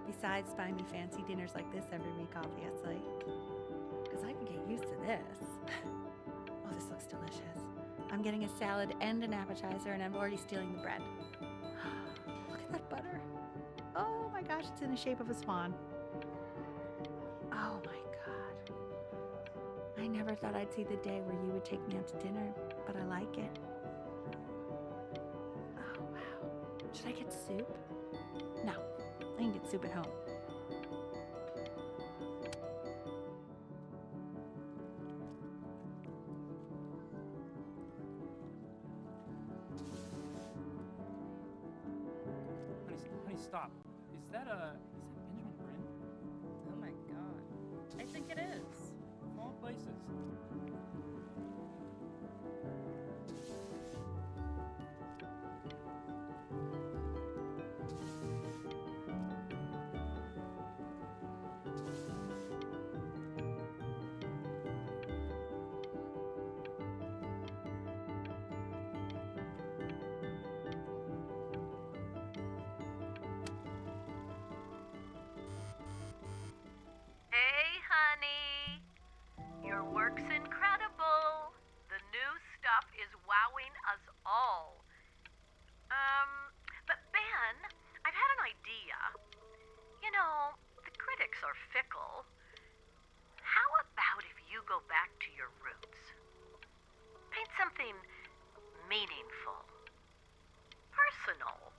[SPEAKER 3] Besides buying me fancy dinners like this every week, obviously. Because I can get used to this. Oh, this looks delicious. I'm getting a salad and an appetizer, and I'm already stealing the bread. Look at that butter. Oh my gosh, it's in the shape of a swan. Oh my God. never thought I'd see the day where you would take me out to dinner, but I like it. Oh, wow. Should I get soup? No, I can get soup at home.
[SPEAKER 17] Honey, stop. Is that Benjamin Brin?
[SPEAKER 16] Oh my god. I think it is.
[SPEAKER 17] Of all places.
[SPEAKER 21] Hey, honey. Your work's incredible. The new stuff is wowing us all. But Ben, I've had an idea. You know, the critics are fickle. How about if you go back to your roots? Paint something meaningful, personal,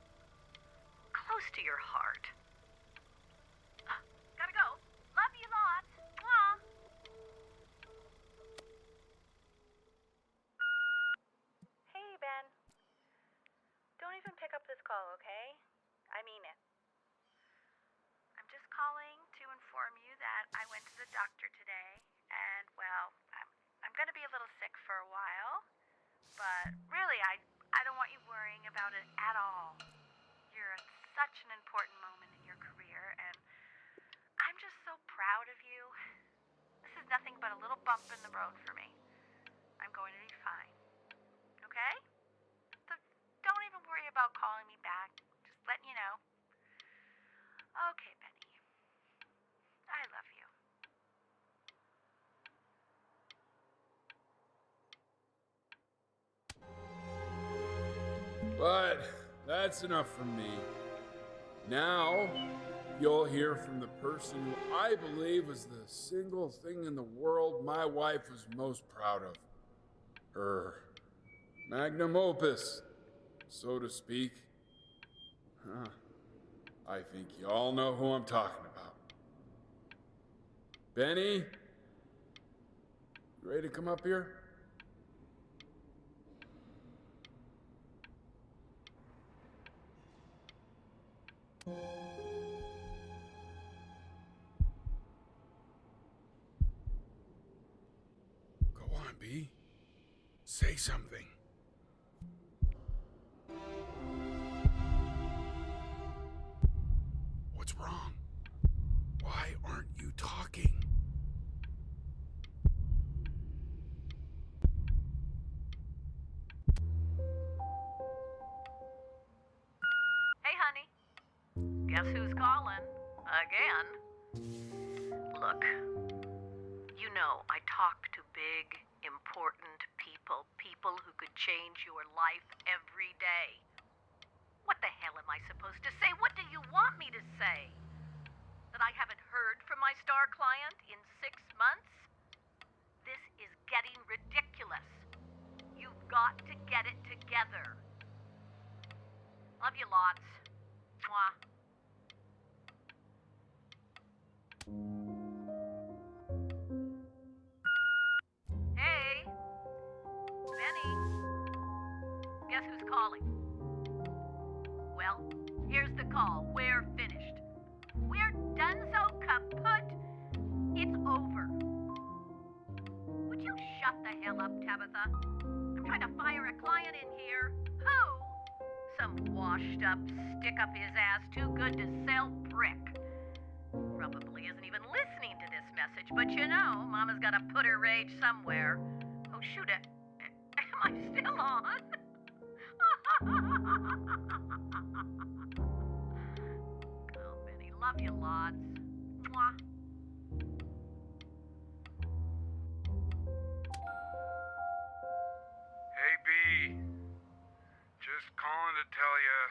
[SPEAKER 21] close to your heart. Gotta go. Love you lots. Mwah.
[SPEAKER 18] Hey, Ben. Don't even pick up this call, okay? I mean it. I'm just calling to inform you that I went to the doctor today, and, well, I'm gonna be a little sick for a while, but really, I don't want you worrying about it at all. You're at such an important moment in your career, and I'm just so proud of you. This is nothing but a little bump in the road for me. I'm going to be fine. Okay? So don't even worry about calling me back. Just letting you know. Okay, Benny. I love you.
[SPEAKER 5] But that's enough from me. Now, you'll hear from the person who I believe is the single thing in the world my wife was most proud of. Her magnum opus, so to speak. I think you all know who I'm talking about. Benny, you ready to come up here? Go on, B. Say something. What's wrong? Why aren't you talking?
[SPEAKER 21] Hey, honey. Guess who's calling? Again. Look, you know I talk to big, important people who could change your life every day. What the hell am I supposed to say? What do you want me to say? That I haven't heard from my star client in 6 months? This is getting ridiculous. You've got to get it together. Love you lots. Mwah. Hey, Benny. Guess who's calling? Well, here's the call. We're finished. We're done so kaput. It's over. Would you shut the hell up, Tabitha? I'm trying to fire a client in here. Who? Some washed up, stick up his ass, too good to sell prick. Probably isn't even listening to this message, but you know, Mama's gotta put her rage somewhere. Oh, shoot it. Am I still on? Oh, Benny, love you lots. Mwah.
[SPEAKER 11] Hey, B. Just calling to tell you.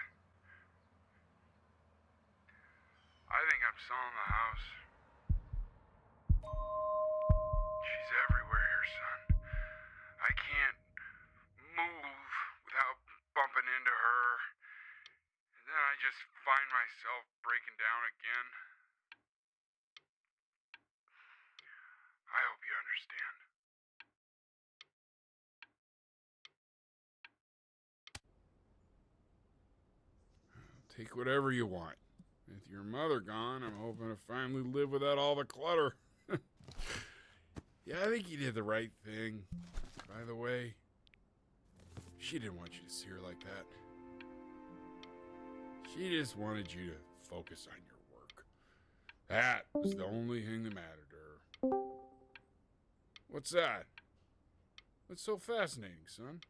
[SPEAKER 11] I think I'm selling the house. She's everywhere here just find myself breaking down again. I hope you understand. Take whatever you want. With your mother gone, I'm hoping to finally live without all the clutter. Yeah, I think you did the right thing. By the way, she didn't want you to see her like that. She just wanted you to focus on your work. That was the only thing that mattered to her. What's that? What's so fascinating, son?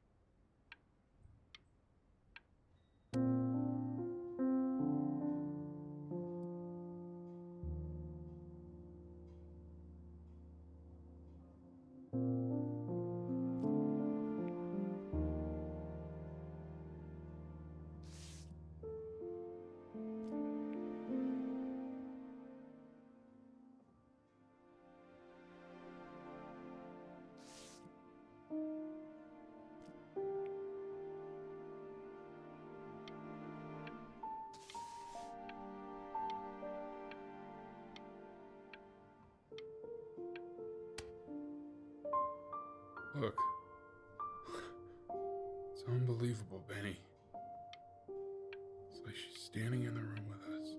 [SPEAKER 11] Look. It's unbelievable, Benny. It's like she's standing in the room with us.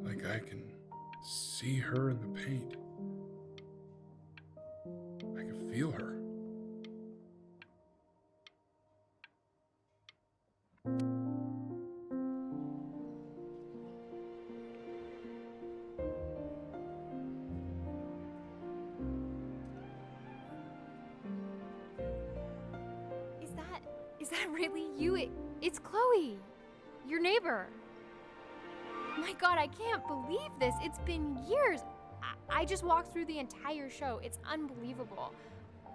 [SPEAKER 11] Like I can see her in the paint. I can feel her.
[SPEAKER 9] Is that really you? It's Chloe, your neighbor. My God, I can't believe this. It's been years. I just walked through the entire show. It's unbelievable.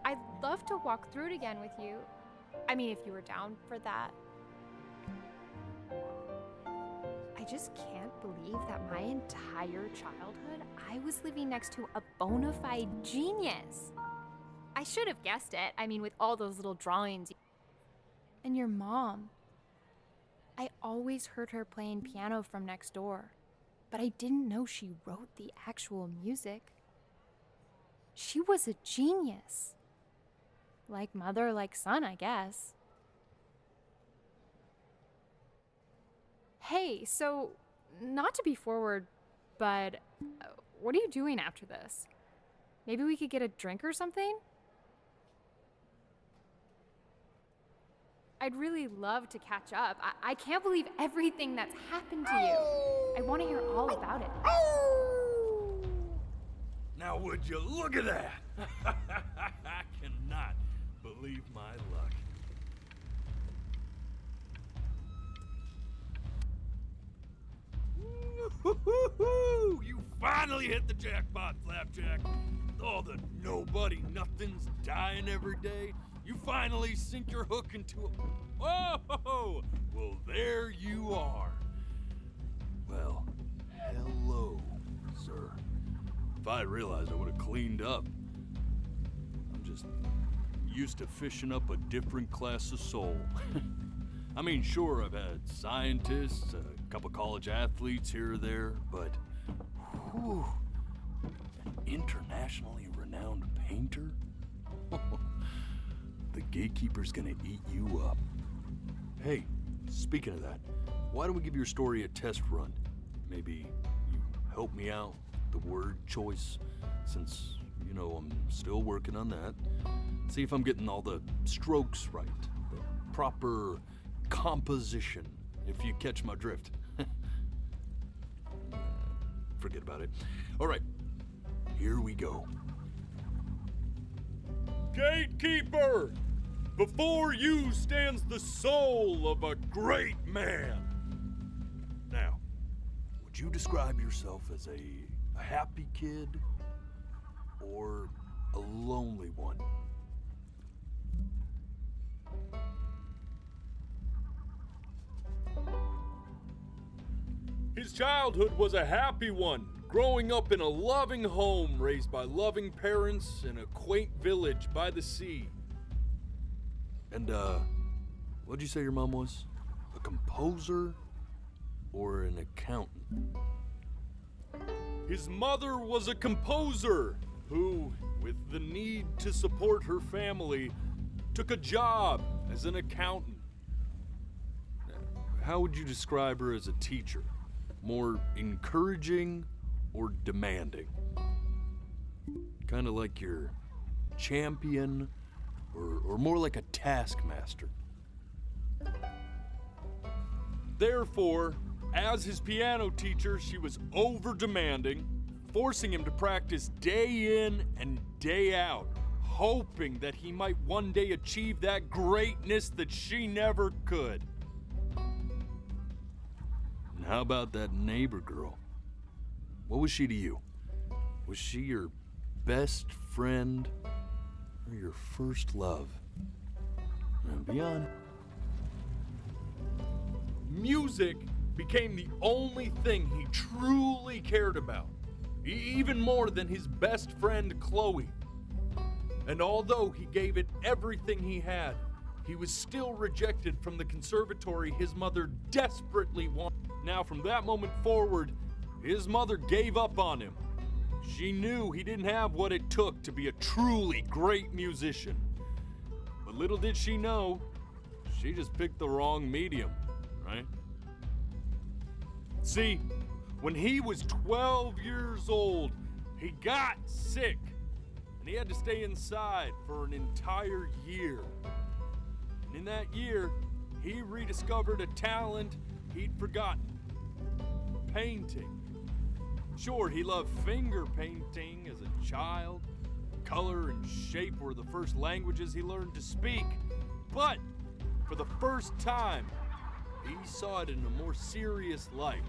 [SPEAKER 9] I'd love to walk through it again with you. I mean, if you were down for that. I just can't believe that my entire childhood, I was living next to a bona fide genius. I should have guessed it. I mean, with all those little drawings. And your mom. I always heard her playing piano from next door, but I didn't know she wrote the actual music. She was a genius. Like mother, like son, I guess. Hey, so, not to be forward, but what are you doing after this? Maybe we could get a drink or something? I'd really love to catch up. I can't believe everything that's happened to you. I want to hear all about it.
[SPEAKER 2] Now would you look at that? I cannot believe my luck. Woo-hoo-hoo! You finally hit the jackpot, Flapjack. All the nobody nothings dying every day. You finally sink your hook into a... Oh! Well, there you are. Well, hello, sir. If I realized, I would have cleaned up. I'm just used to fishing up a different class of soul. I mean, sure, I've had scientists, a couple college athletes here or there, but... Whew, an internationally renowned painter? The gatekeeper's gonna eat you up. Hey, speaking of that, why don't we give your story a test run? Maybe you help me out, the word choice, since, you know, I'm still working on that. See if I'm getting all the strokes right, the proper composition, if you catch my drift. Forget about it. All right, here we go. Gatekeeper! Before you stands the soul of a great man. Now, would you describe yourself as a happy kid or a lonely one? His childhood was a happy one, growing up in a loving home raised by loving parents in a quaint village by the sea. And, what'd you say your mom was? A composer or an accountant? His mother was a composer who, with the need to support her family, took a job as an accountant. How would you describe her as a teacher? More encouraging or demanding? Kind of like your champion or more like a taskmaster? Therefore, as his piano teacher, she was over-demanding, forcing him to practice day in and day out, hoping that he might one day achieve that greatness that she never could. And how about that neighbor girl? What was she to you? Was she your best friend or your first love? Now, be honest. Music became the only thing he truly cared about, even more than his best friend Chloe. And although he gave it everything he had, he was still rejected from the conservatory his mother desperately wanted. Now, from that moment forward, his mother gave up on him. She knew he didn't have what it took to be a truly great musician. But little did she know, she just picked the wrong medium, right? See, when he was 12 years old, he got sick, and he had to stay inside for an entire year. And in that year, he rediscovered a talent he'd forgotten: painting. Sure, he loved finger painting as a child. Color and shape were the first languages he learned to speak. But for the first time, he saw it in a more serious light.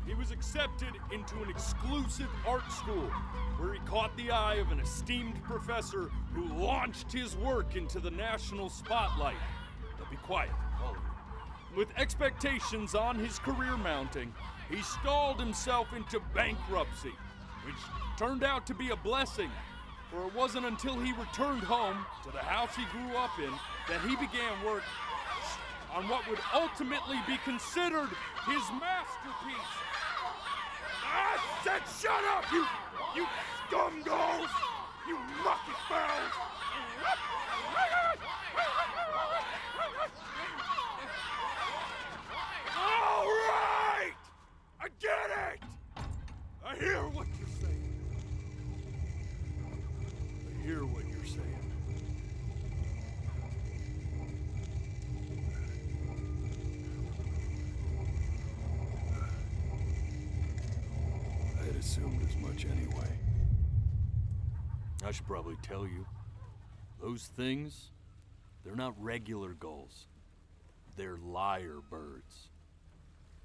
[SPEAKER 2] He was accepted into an exclusive art school where he caught the eye of an esteemed professor who launched his work into the national spotlight. Now be quiet, all of you. With expectations on his career mounting, he stalled himself into bankruptcy, which turned out to be a blessing, for it wasn't until he returned home to the house he grew up in that he began work on what would ultimately be considered his masterpiece. I said shut up, you scumballs! You mucky fowls! All right! I get it! I hear what you're saying. I hear what you're saying. I had assumed as much anyway. I should probably tell you, those things, they're not regular gulls. They're lyre birds.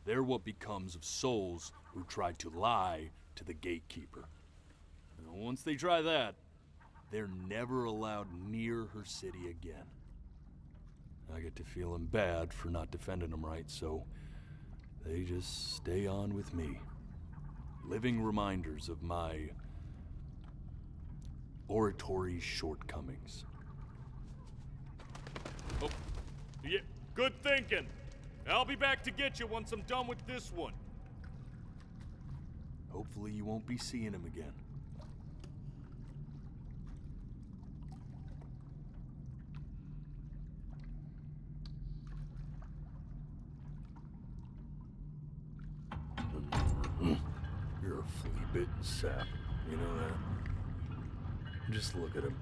[SPEAKER 2] They're what becomes of souls who try to lie to the gatekeeper. And once they try that, they're never allowed near her city again. I get to feeling bad for not defending them right, so they just stay on with me. Living reminders of my oratory shortcomings. Oh, yeah, good thinking. I'll be back to get you once I'm done with this one. Hopefully you won't be seeing him again. You're a flea-bitten sap, you know that? Just look at him.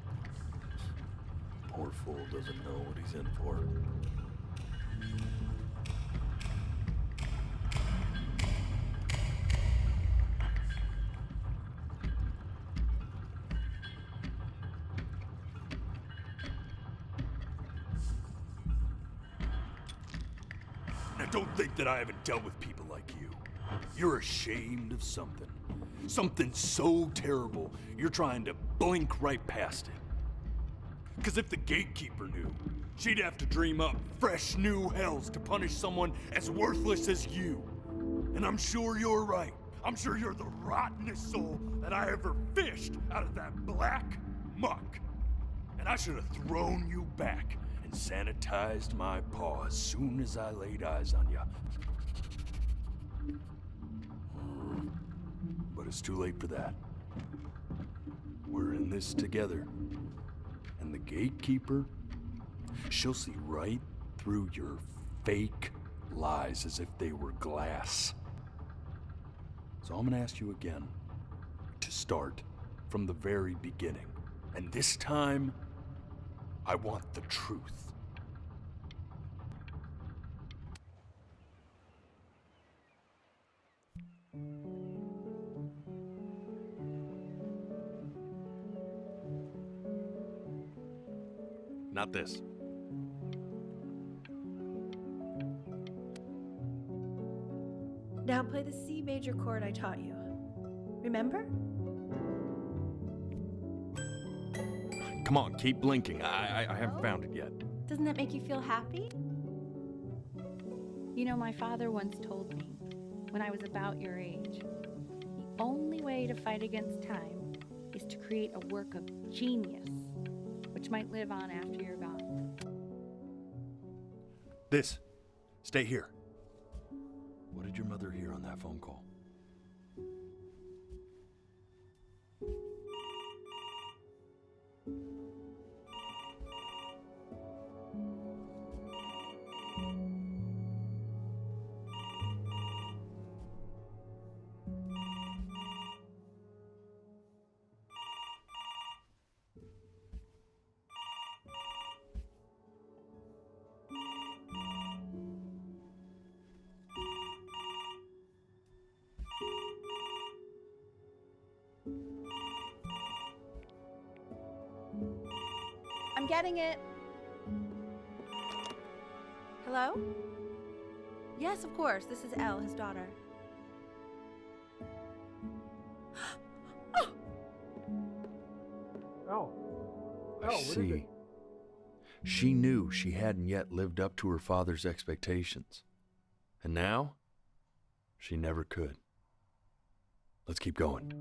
[SPEAKER 2] Poor fool doesn't know what he's in for. Now don't think that I haven't dealt with people like you. You're ashamed of something. Something so terrible, you're trying to blink right past it. Because if the gatekeeper knew, she'd have to dream up fresh new hells to punish someone as worthless as you. And I'm sure you're right. I'm sure you're the rottenest soul that I ever fished out of that black muck. And I should have thrown you back and sanitized my paw as soon as I laid eyes on you. But it's too late for that. We're in this together. And the gatekeeper, she'll see right through your fake lies as if they were glass. So I'm gonna ask you again to start from the very beginning. And this time, I want the truth. Not this.
[SPEAKER 6] Now play the C major chord I taught you. Remember?
[SPEAKER 2] Come on, keep blinking. I haven't found it yet.
[SPEAKER 6] Doesn't that make you feel happy?
[SPEAKER 4] You know, my father once told me, when I was about your age, the only way to fight against time is to create a work of genius, which might live on after you're gone.
[SPEAKER 2] This. Stay here. What did your mother hear on that phone call?
[SPEAKER 6] I'm getting it. Hello? Yes, of course. This is Elle, his daughter.
[SPEAKER 11] Oh.
[SPEAKER 2] I see. She knew she hadn't yet lived up to her father's expectations. And now, she never could. Let's keep going.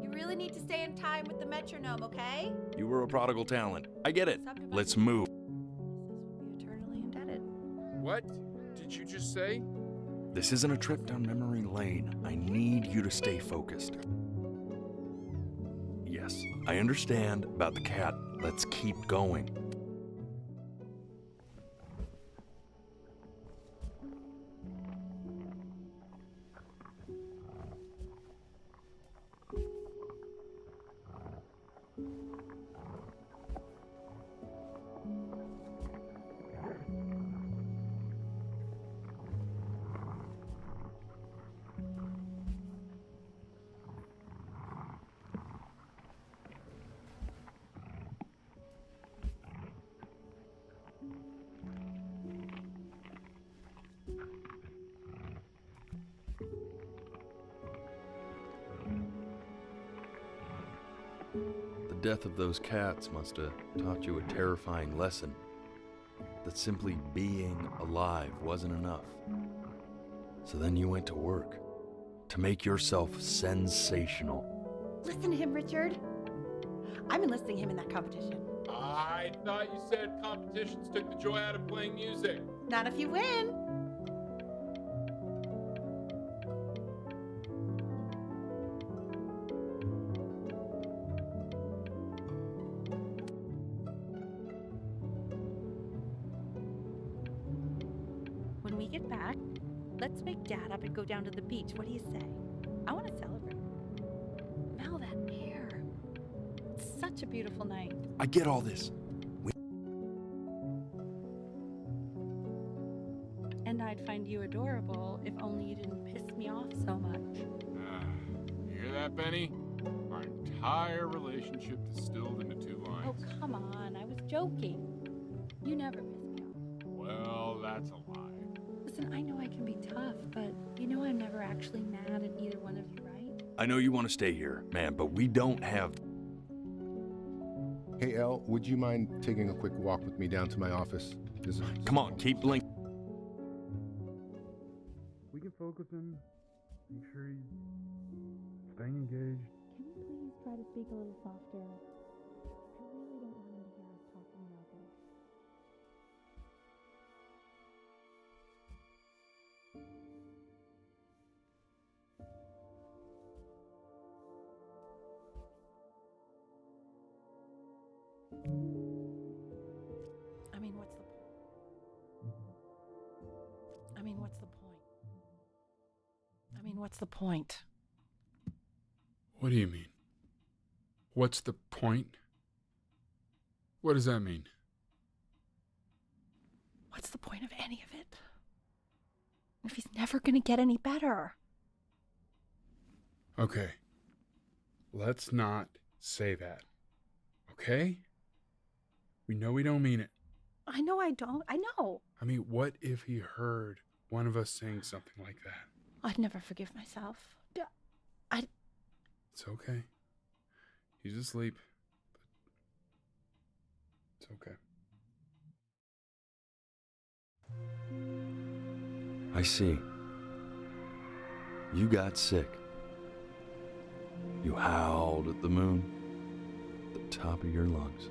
[SPEAKER 6] You really need to stay in time with the metronome, okay?
[SPEAKER 2] You were a prodigal talent. I get it. Let's move.
[SPEAKER 6] Eternally indebted.
[SPEAKER 5] What did you just say?
[SPEAKER 2] This isn't a trip down memory lane. I need you to stay focused. Yes, I understand about the cat. Let's keep going. The death of those cats must have taught you a terrifying lesson. That simply being alive wasn't enough. So then you went to work to make yourself sensational.
[SPEAKER 6] Listen to him, Richard. I'm enlisting him in that competition.
[SPEAKER 5] I thought you said competitions took the joy out of playing music.
[SPEAKER 6] Not if you win. When we get back, let's wake Dad up and go down to the beach. What do you say? I want to celebrate. Smell that air. It's such a beautiful night.
[SPEAKER 2] I get all this.
[SPEAKER 4] And I'd find you adorable if only you didn't piss me off so much.
[SPEAKER 5] You hear that, Benny? Our entire relationship distilled into 2 lines.
[SPEAKER 4] Oh, come on. I was joking. You never piss me off.
[SPEAKER 5] Well, that's a lie.
[SPEAKER 4] Listen, I know I can be tough, but you know I'm never actually mad at either one of you, right?
[SPEAKER 2] I know you want to stay here, man, but we don't have...
[SPEAKER 8] Hey, Elle, would you mind taking a quick walk with me down to my office?
[SPEAKER 2] Come on, keep blinking.
[SPEAKER 11] We can focus in, make sure he's staying engaged.
[SPEAKER 4] Can you please try to speak a little softer? I really don't want him to hear us talking about this.
[SPEAKER 3] What's the point?
[SPEAKER 5] What do you mean? What's the point? What does that mean?
[SPEAKER 3] What's the point of any of it? If he's never gonna get any better.
[SPEAKER 5] Okay. Let's not say that. Okay? We know we don't mean it.
[SPEAKER 3] I know I don't. I know.
[SPEAKER 5] I mean, what if he heard one of us saying something like that?
[SPEAKER 3] I'd never forgive myself.
[SPEAKER 5] It's okay. He's asleep. But it's okay.
[SPEAKER 2] I see. You got sick. You howled at the moon at the top of your lungs.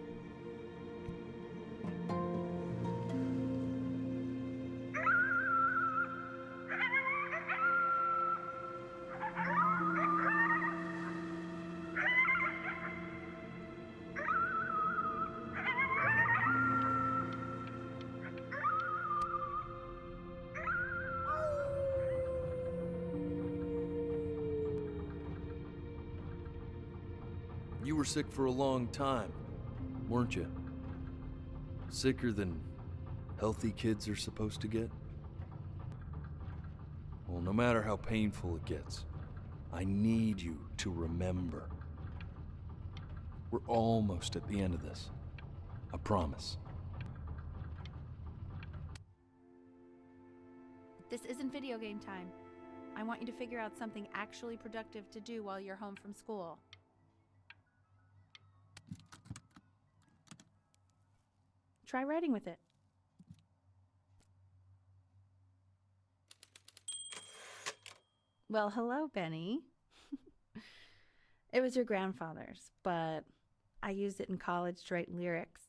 [SPEAKER 2] You were sick for a long time, weren't you? Sicker than healthy kids are supposed to get? Well, no matter how painful it gets, I need you to remember. We're almost at the end of this. I promise.
[SPEAKER 3] This isn't video game time. I want you to figure out something actually productive to do while you're home from school. Try writing with it. Well, hello, Benny. It was your grandfather's, but I used it in college to write lyrics.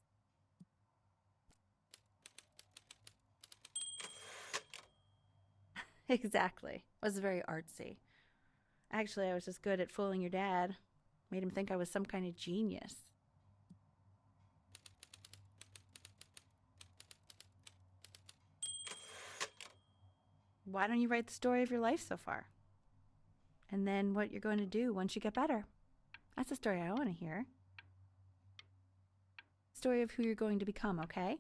[SPEAKER 3] Exactly. It was very artsy. Actually, I was just good at fooling your dad. Made him think I was some kind of genius. Why don't you write the story of your life so far? And then what you're going to do once you get better. That's the story I want to hear. Story of who you're going to become, okay?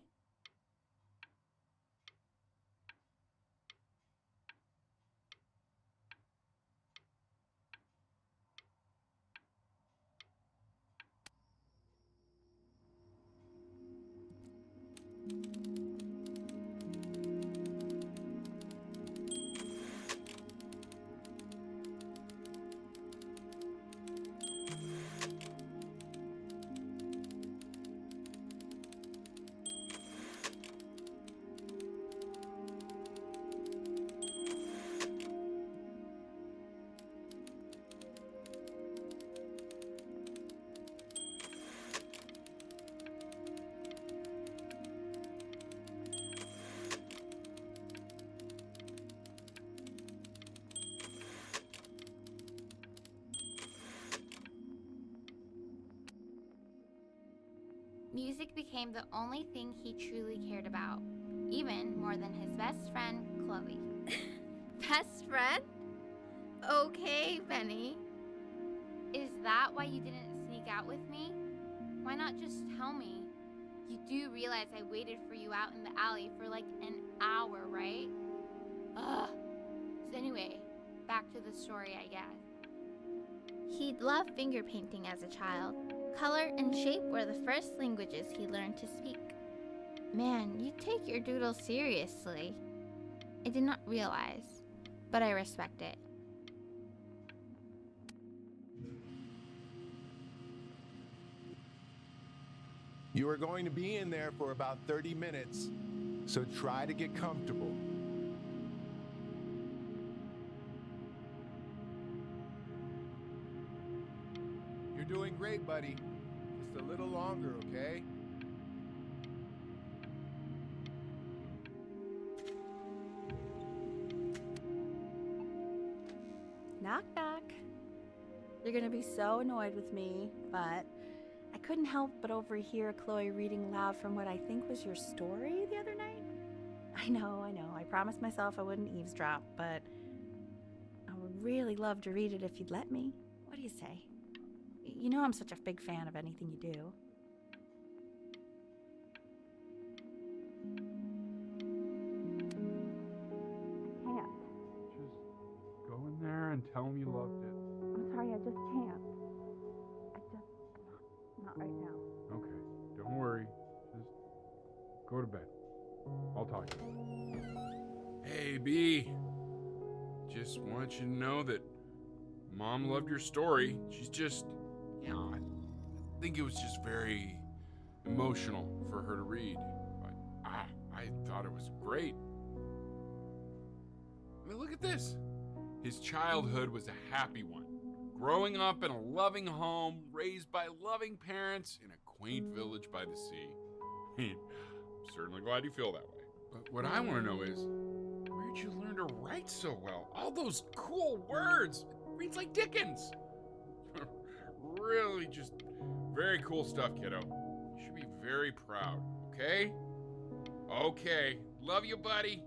[SPEAKER 7] Music became the only thing he truly cared about, even more than his best friend, Chloe. Best friend? Okay, Benny. Is that why you didn't sneak out with me? Why not just tell me? You do realize I waited for you out in the alley for like an hour, right? Ugh. So anyway, back to the story, I guess. He'd loved finger painting as a child. Color and shape were the first languages he learned to speak. Man, you take your doodle seriously. I did not realize, but I respect it.
[SPEAKER 10] You are going to be in there for about 30 minutes, so try to get comfortable. You're doing great, buddy. Just a little longer, okay?
[SPEAKER 3] Knock, knock. You're gonna be so annoyed with me, but I couldn't help but overhear Chloe reading loud from what I think was your story the other night. I know. I promised myself I wouldn't eavesdrop, but I really love to read it if you'd let me. What do you say? You know I'm such a big fan of anything you do.
[SPEAKER 6] Can't.
[SPEAKER 11] Just go in there and tell him you loved it.
[SPEAKER 6] I'm sorry, I just can't. Not right now.
[SPEAKER 11] Okay, don't worry. Just go to bed. I'll talk to you.
[SPEAKER 5] Hey, B. Just want you to know that Mom loved your story. She's just, I think it was just very emotional for her to read. But I thought it was great. I mean, look at this. His childhood was a happy one. Growing up in a loving home, raised by loving parents in a quaint village by the sea. I'm certainly glad you feel that way. But what I want to know is, where'd you learn to write so well? All those cool words. It reads like Dickens. Really just very cool stuff, kiddo. You should be very proud, okay? Okay. Love you, buddy.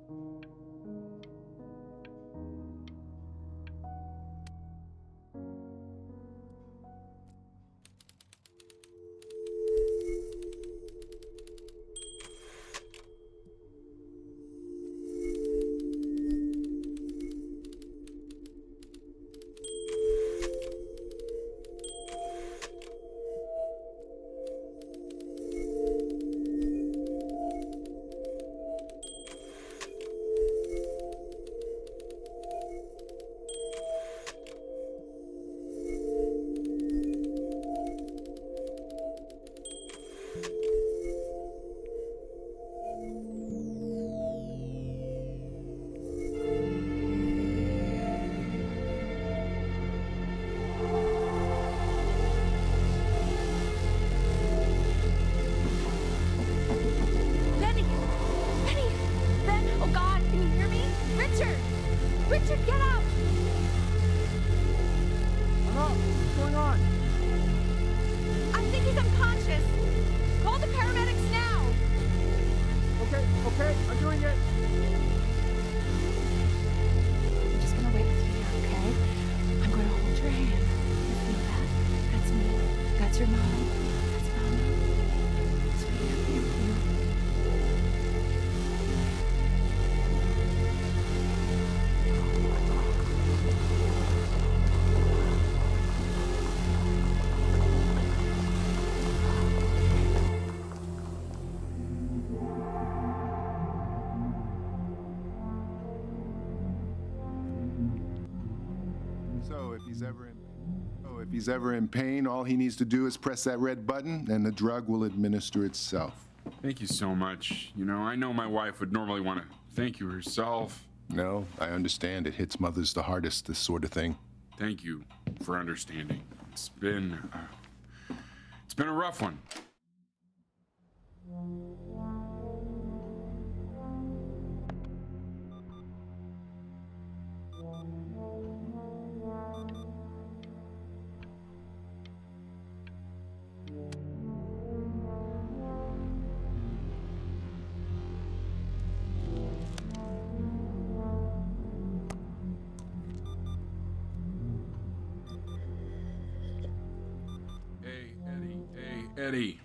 [SPEAKER 6] Richard, get up!
[SPEAKER 11] What's going on?
[SPEAKER 6] I think he's unconscious. Call the paramedics now.
[SPEAKER 11] Okay, I'm doing it.
[SPEAKER 3] I'm just gonna wait with you here, okay? I'm gonna hold your hand. You feel that? That's me. That's your mom. That's Mama. Sweetheart, thank you.
[SPEAKER 10] So if he's ever in pain, all he needs to do is press that red button and the drug will administer itself.
[SPEAKER 5] Thank you so much. You know, I know my wife would normally want to thank you herself.
[SPEAKER 10] No, I understand. It hits mothers the hardest, this sort of thing.
[SPEAKER 5] Thank you for understanding. It's been a rough one. Eddie.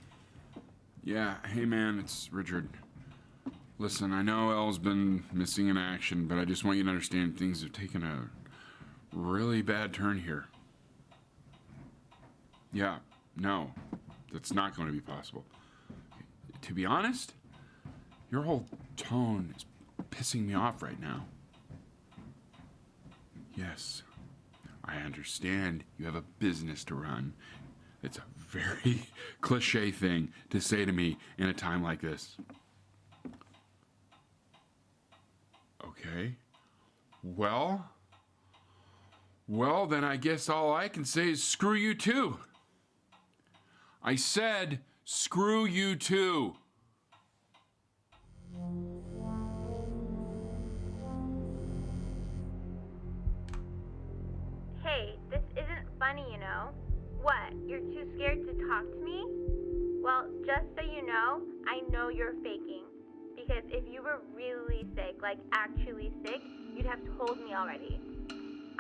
[SPEAKER 5] Yeah, hey man, it's Richard. Listen, I know Elle's been missing in action, but I just want you to understand things have taken a really bad turn here. Yeah, no, that's not going to be possible. To be honest, your whole tone is pissing me off right now. Yes, I understand you have a business to run. It's a very cliche thing to say to me in a time like this. Okay. Well, then I guess all I can say is screw you too. I said screw you too.
[SPEAKER 1] Hey, this isn't funny, you know. What, you're too scared to talk to me? Well, just so you know, I know you're faking. Because if you were really sick, like actually sick, you'd have told me already.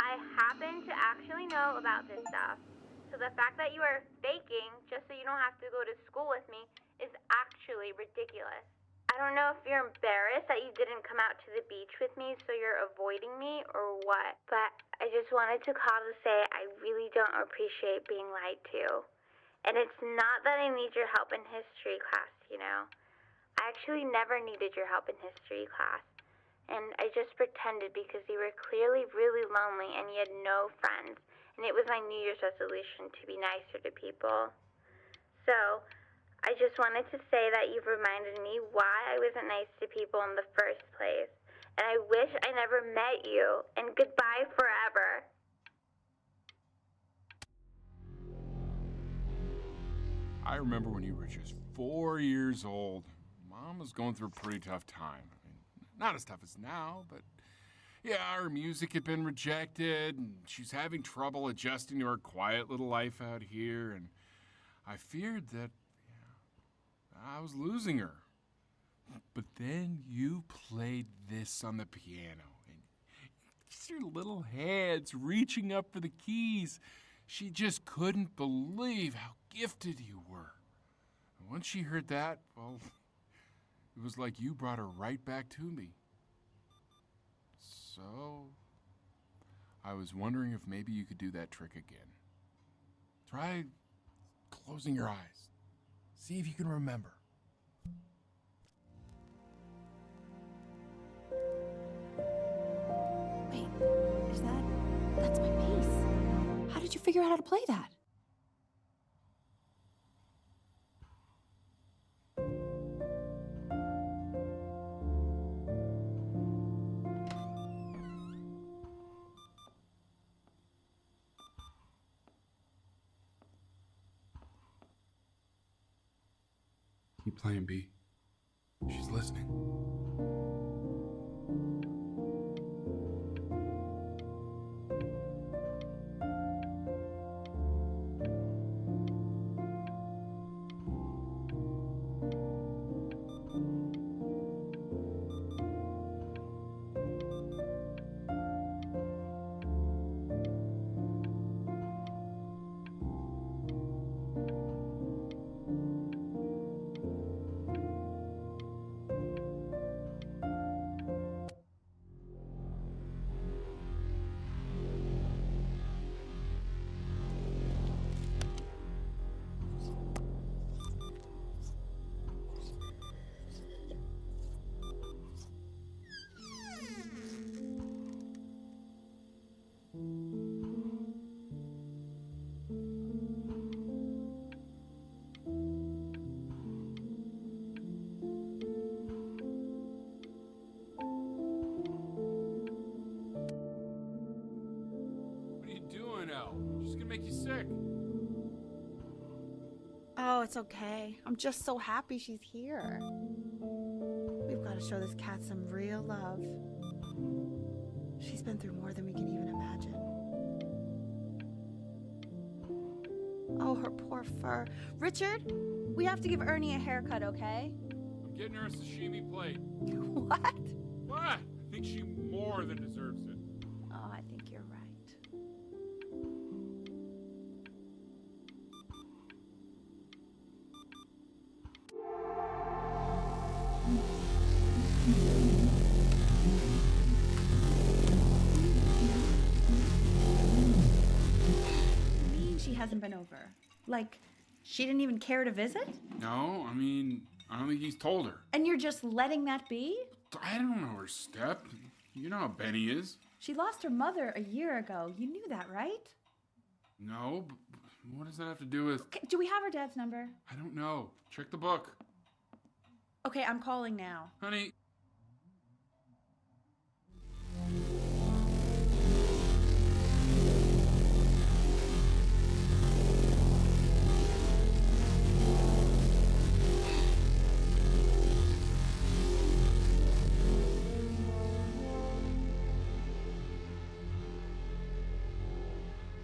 [SPEAKER 1] I happen to actually know about this stuff. So the fact that you are faking just so you don't have to go to school with me is actually ridiculous. I don't know if you're embarrassed that you didn't come out to the beach with me, so you're avoiding me or what, but I just wanted to call to say I really don't appreciate being lied to. And it's not that I need your help in history class, you know. I actually never needed your help in history class. And I just pretended because you were clearly really lonely and you had no friends. And it was my New Year's resolution to be nicer to people. So, I just wanted to say that you've reminded me why I wasn't nice to people in the first place. And I wish I never met you. And goodbye forever.
[SPEAKER 5] I remember when you were just 4 years old. Mom was going through a pretty tough time. I mean, not as tough as now, but yeah, her music had been rejected, and she's having trouble adjusting to her quiet little life out here, and I feared that I was losing her. But then you played this on the piano, and just your little hands reaching up for the keys. She just couldn't believe how gifted you were. And once she heard that, well, it was like you brought her right back to me. So, I was wondering if maybe you could do that trick again. Try closing your eyes. See if you can remember.
[SPEAKER 3] Wait, that's my bass. How did you figure out how to play that?
[SPEAKER 5] Keep playing, B. She's listening. Make you sick.
[SPEAKER 3] Oh, it's okay. I'm just so happy she's here. We've got to show this cat some real love. She's been through more than we can even imagine. Oh, her poor fur. Richard, we have to give Ernie a haircut, okay?
[SPEAKER 5] I'm getting her a sashimi plate.
[SPEAKER 3] What?
[SPEAKER 5] What? I think she more than deserves it.
[SPEAKER 3] Oh, I think you're right. She hasn't been over. Like, she didn't even care to visit?
[SPEAKER 5] No, I don't think he's told her.
[SPEAKER 3] And you're just letting that be?
[SPEAKER 5] I don't know her step. You know how Benny is.
[SPEAKER 3] She lost her mother a year ago. You knew that, right?
[SPEAKER 5] No, but what does that have to do with...
[SPEAKER 3] Okay, do we have her dad's number?
[SPEAKER 5] I don't know. Check the book.
[SPEAKER 3] Okay, I'm calling now.
[SPEAKER 5] Honey.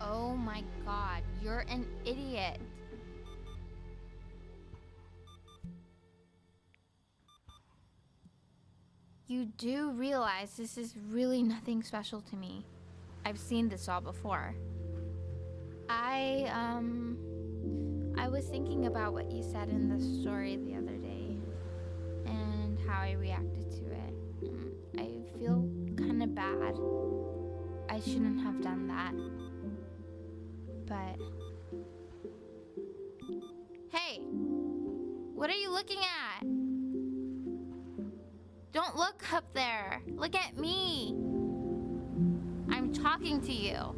[SPEAKER 7] Oh my god, you're an idiot. You do realize this is really nothing special to me. I've seen this all before. I was thinking about what you said in the story the other day and how I reacted to it. I feel kind of bad. I shouldn't have done that. But... Hey! What are you looking at? Don't look up there. Look at me. I'm talking to you.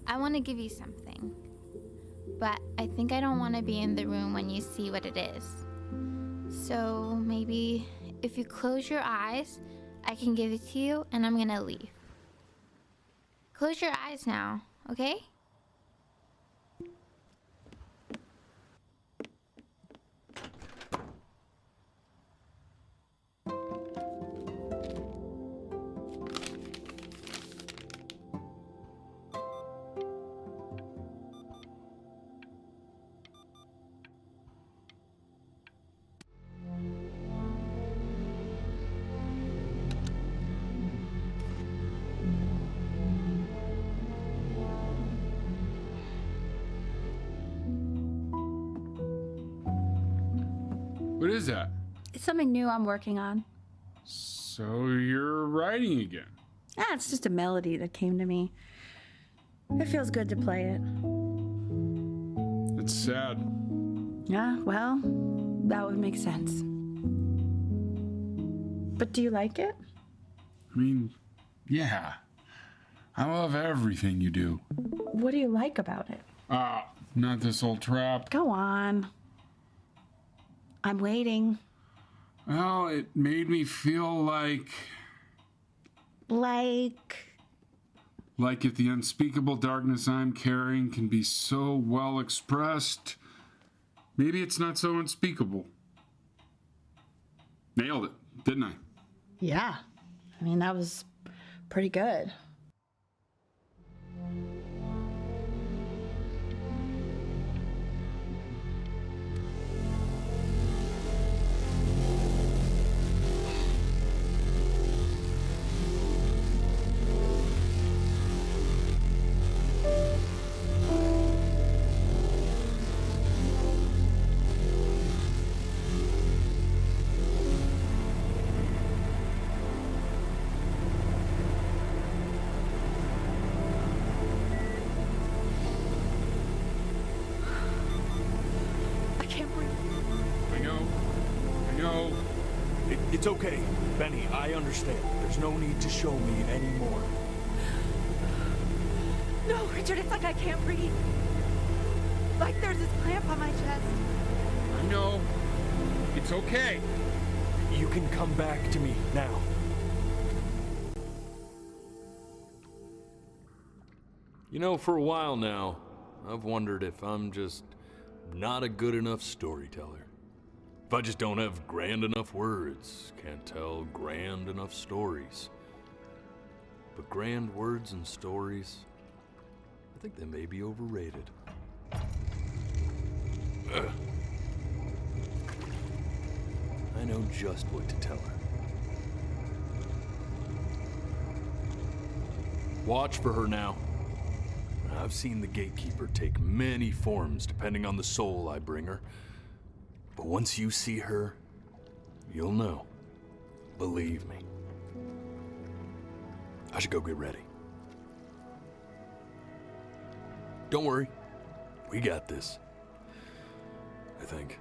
[SPEAKER 7] I want to give you something. But I think I don't want to be in the room when you see what it is. So maybe if you close your eyes, I can give it to you and I'm gonna leave. Close your eyes now, okay?
[SPEAKER 5] What is that?
[SPEAKER 3] It's something new I'm working on.
[SPEAKER 5] So you're writing again?
[SPEAKER 3] It's just a melody that came to me. It feels good to play it.
[SPEAKER 5] It's sad.
[SPEAKER 3] Yeah, well, that would make sense. But do you like it?
[SPEAKER 5] I mean, yeah. I love everything you do.
[SPEAKER 3] What do you like about it?
[SPEAKER 5] Not this old trap.
[SPEAKER 3] Go on. I'm waiting.
[SPEAKER 5] Well, it made me feel like if the unspeakable darkness I'm carrying can be so well expressed, maybe it's not so unspeakable. Nailed it, didn't I?
[SPEAKER 3] Yeah. I mean, that was pretty good.
[SPEAKER 2] It's okay, Benny, I understand. There's no need to show me anymore.
[SPEAKER 6] No, Richard, it's like I can't breathe. Like there's this clamp on my chest.
[SPEAKER 5] I know. It's okay.
[SPEAKER 2] You can come back to me now. You know, for a while now, I've wondered if I'm just not a good enough storyteller. If I just don't have grand enough words, can't tell grand enough stories. But grand words and stories, I think they may be overrated. Ugh. I know just what to tell her. Watch for her now. I've seen the gatekeeper take many forms depending on the soul I bring her. But once you see her, you'll know. Believe me. I should go get ready. Don't worry. We got this. I think.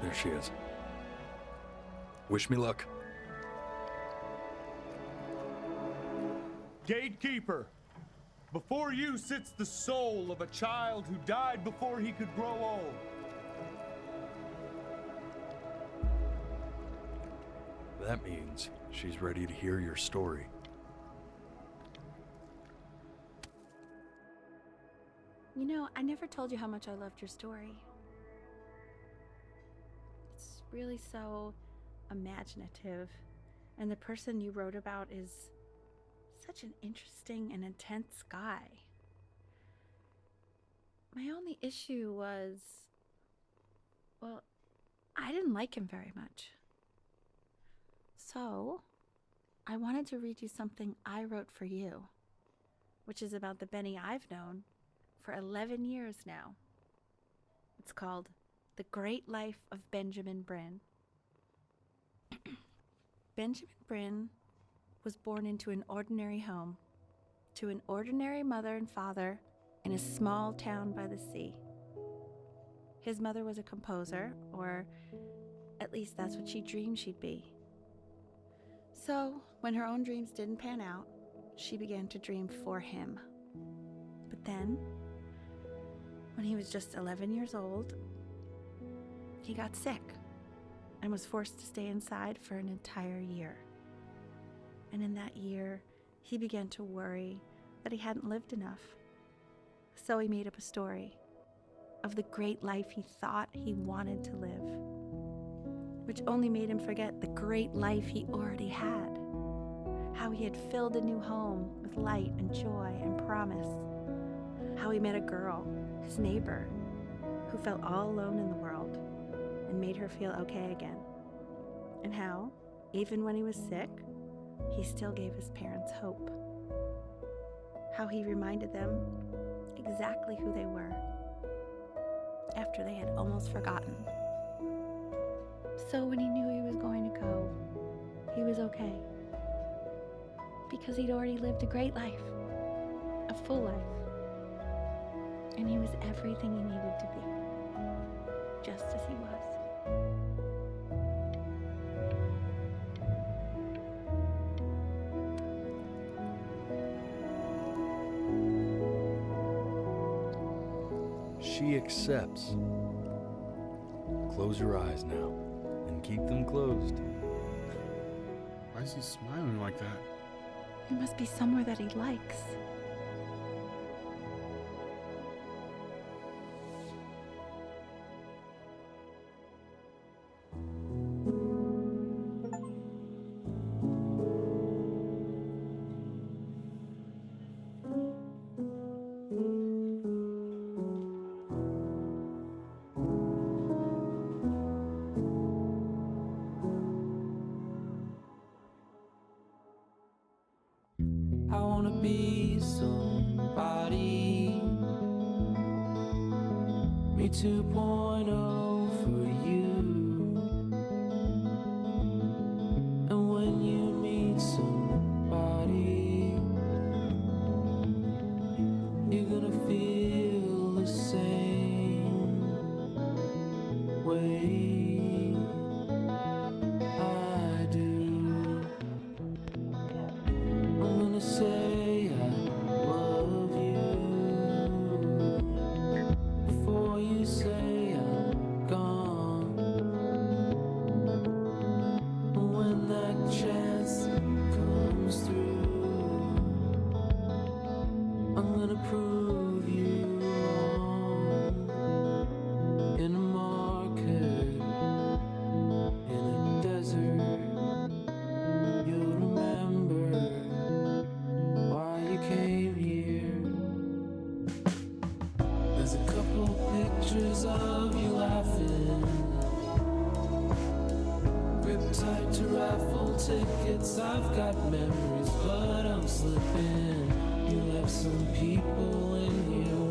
[SPEAKER 2] There she is. Wish me luck.
[SPEAKER 13] Gatekeeper, before you sits the soul of a child who died before he could grow old.
[SPEAKER 2] That means she's ready to hear your story.
[SPEAKER 3] You know, I never told you how much I loved your story. It's really so imaginative, and the person you wrote about is such an interesting and intense guy. My only issue was, well, I didn't like him very much. So, I wanted to read you something I wrote for you, which is about the Benny I've known for 11 years now. It's called The Great Life of Benjamin Bryn. Benjamin Bryn was born into an ordinary home, to an ordinary mother and father in a small town by the sea. His mother was a composer, or at least that's what she dreamed she'd be. So, when her own dreams didn't pan out, she began to dream for him. But then, when he was just 11 years old, he got sick and was forced to stay inside for an entire year. And in that year, he began to worry that he hadn't lived enough. So he made up a story of the great life he thought he wanted to live, which only made him forget the great life he already had, how he had filled a new home with light and joy and promise, how he met a girl, his neighbor, who felt all alone in the world and made her feel okay again, and how, even when he was sick, he still gave his parents hope, how he reminded them exactly who they were after they had almost forgotten. So when he knew he was going to go, he was okay, because he'd already lived a great life, a full life, and he was everything he needed to be, just as he was.
[SPEAKER 2] She accepts. Close your eyes now, and keep them closed.
[SPEAKER 5] Why is he smiling like that?
[SPEAKER 3] He must be somewhere that he likes.
[SPEAKER 22] I wanna be somebody. Me 2.0 for you. And when you meet somebody, you're gonna feel the same way I do. I'm gonna say I love you before you say I'm gone. And when that chance comes through, I'm gonna prove you wrong. In a market, in a desert, you'll remember why you came here. There's a couple pictures of you laughing, gripped tight to raffle tickets. I've got memories, but I'm slipping. You left some people in here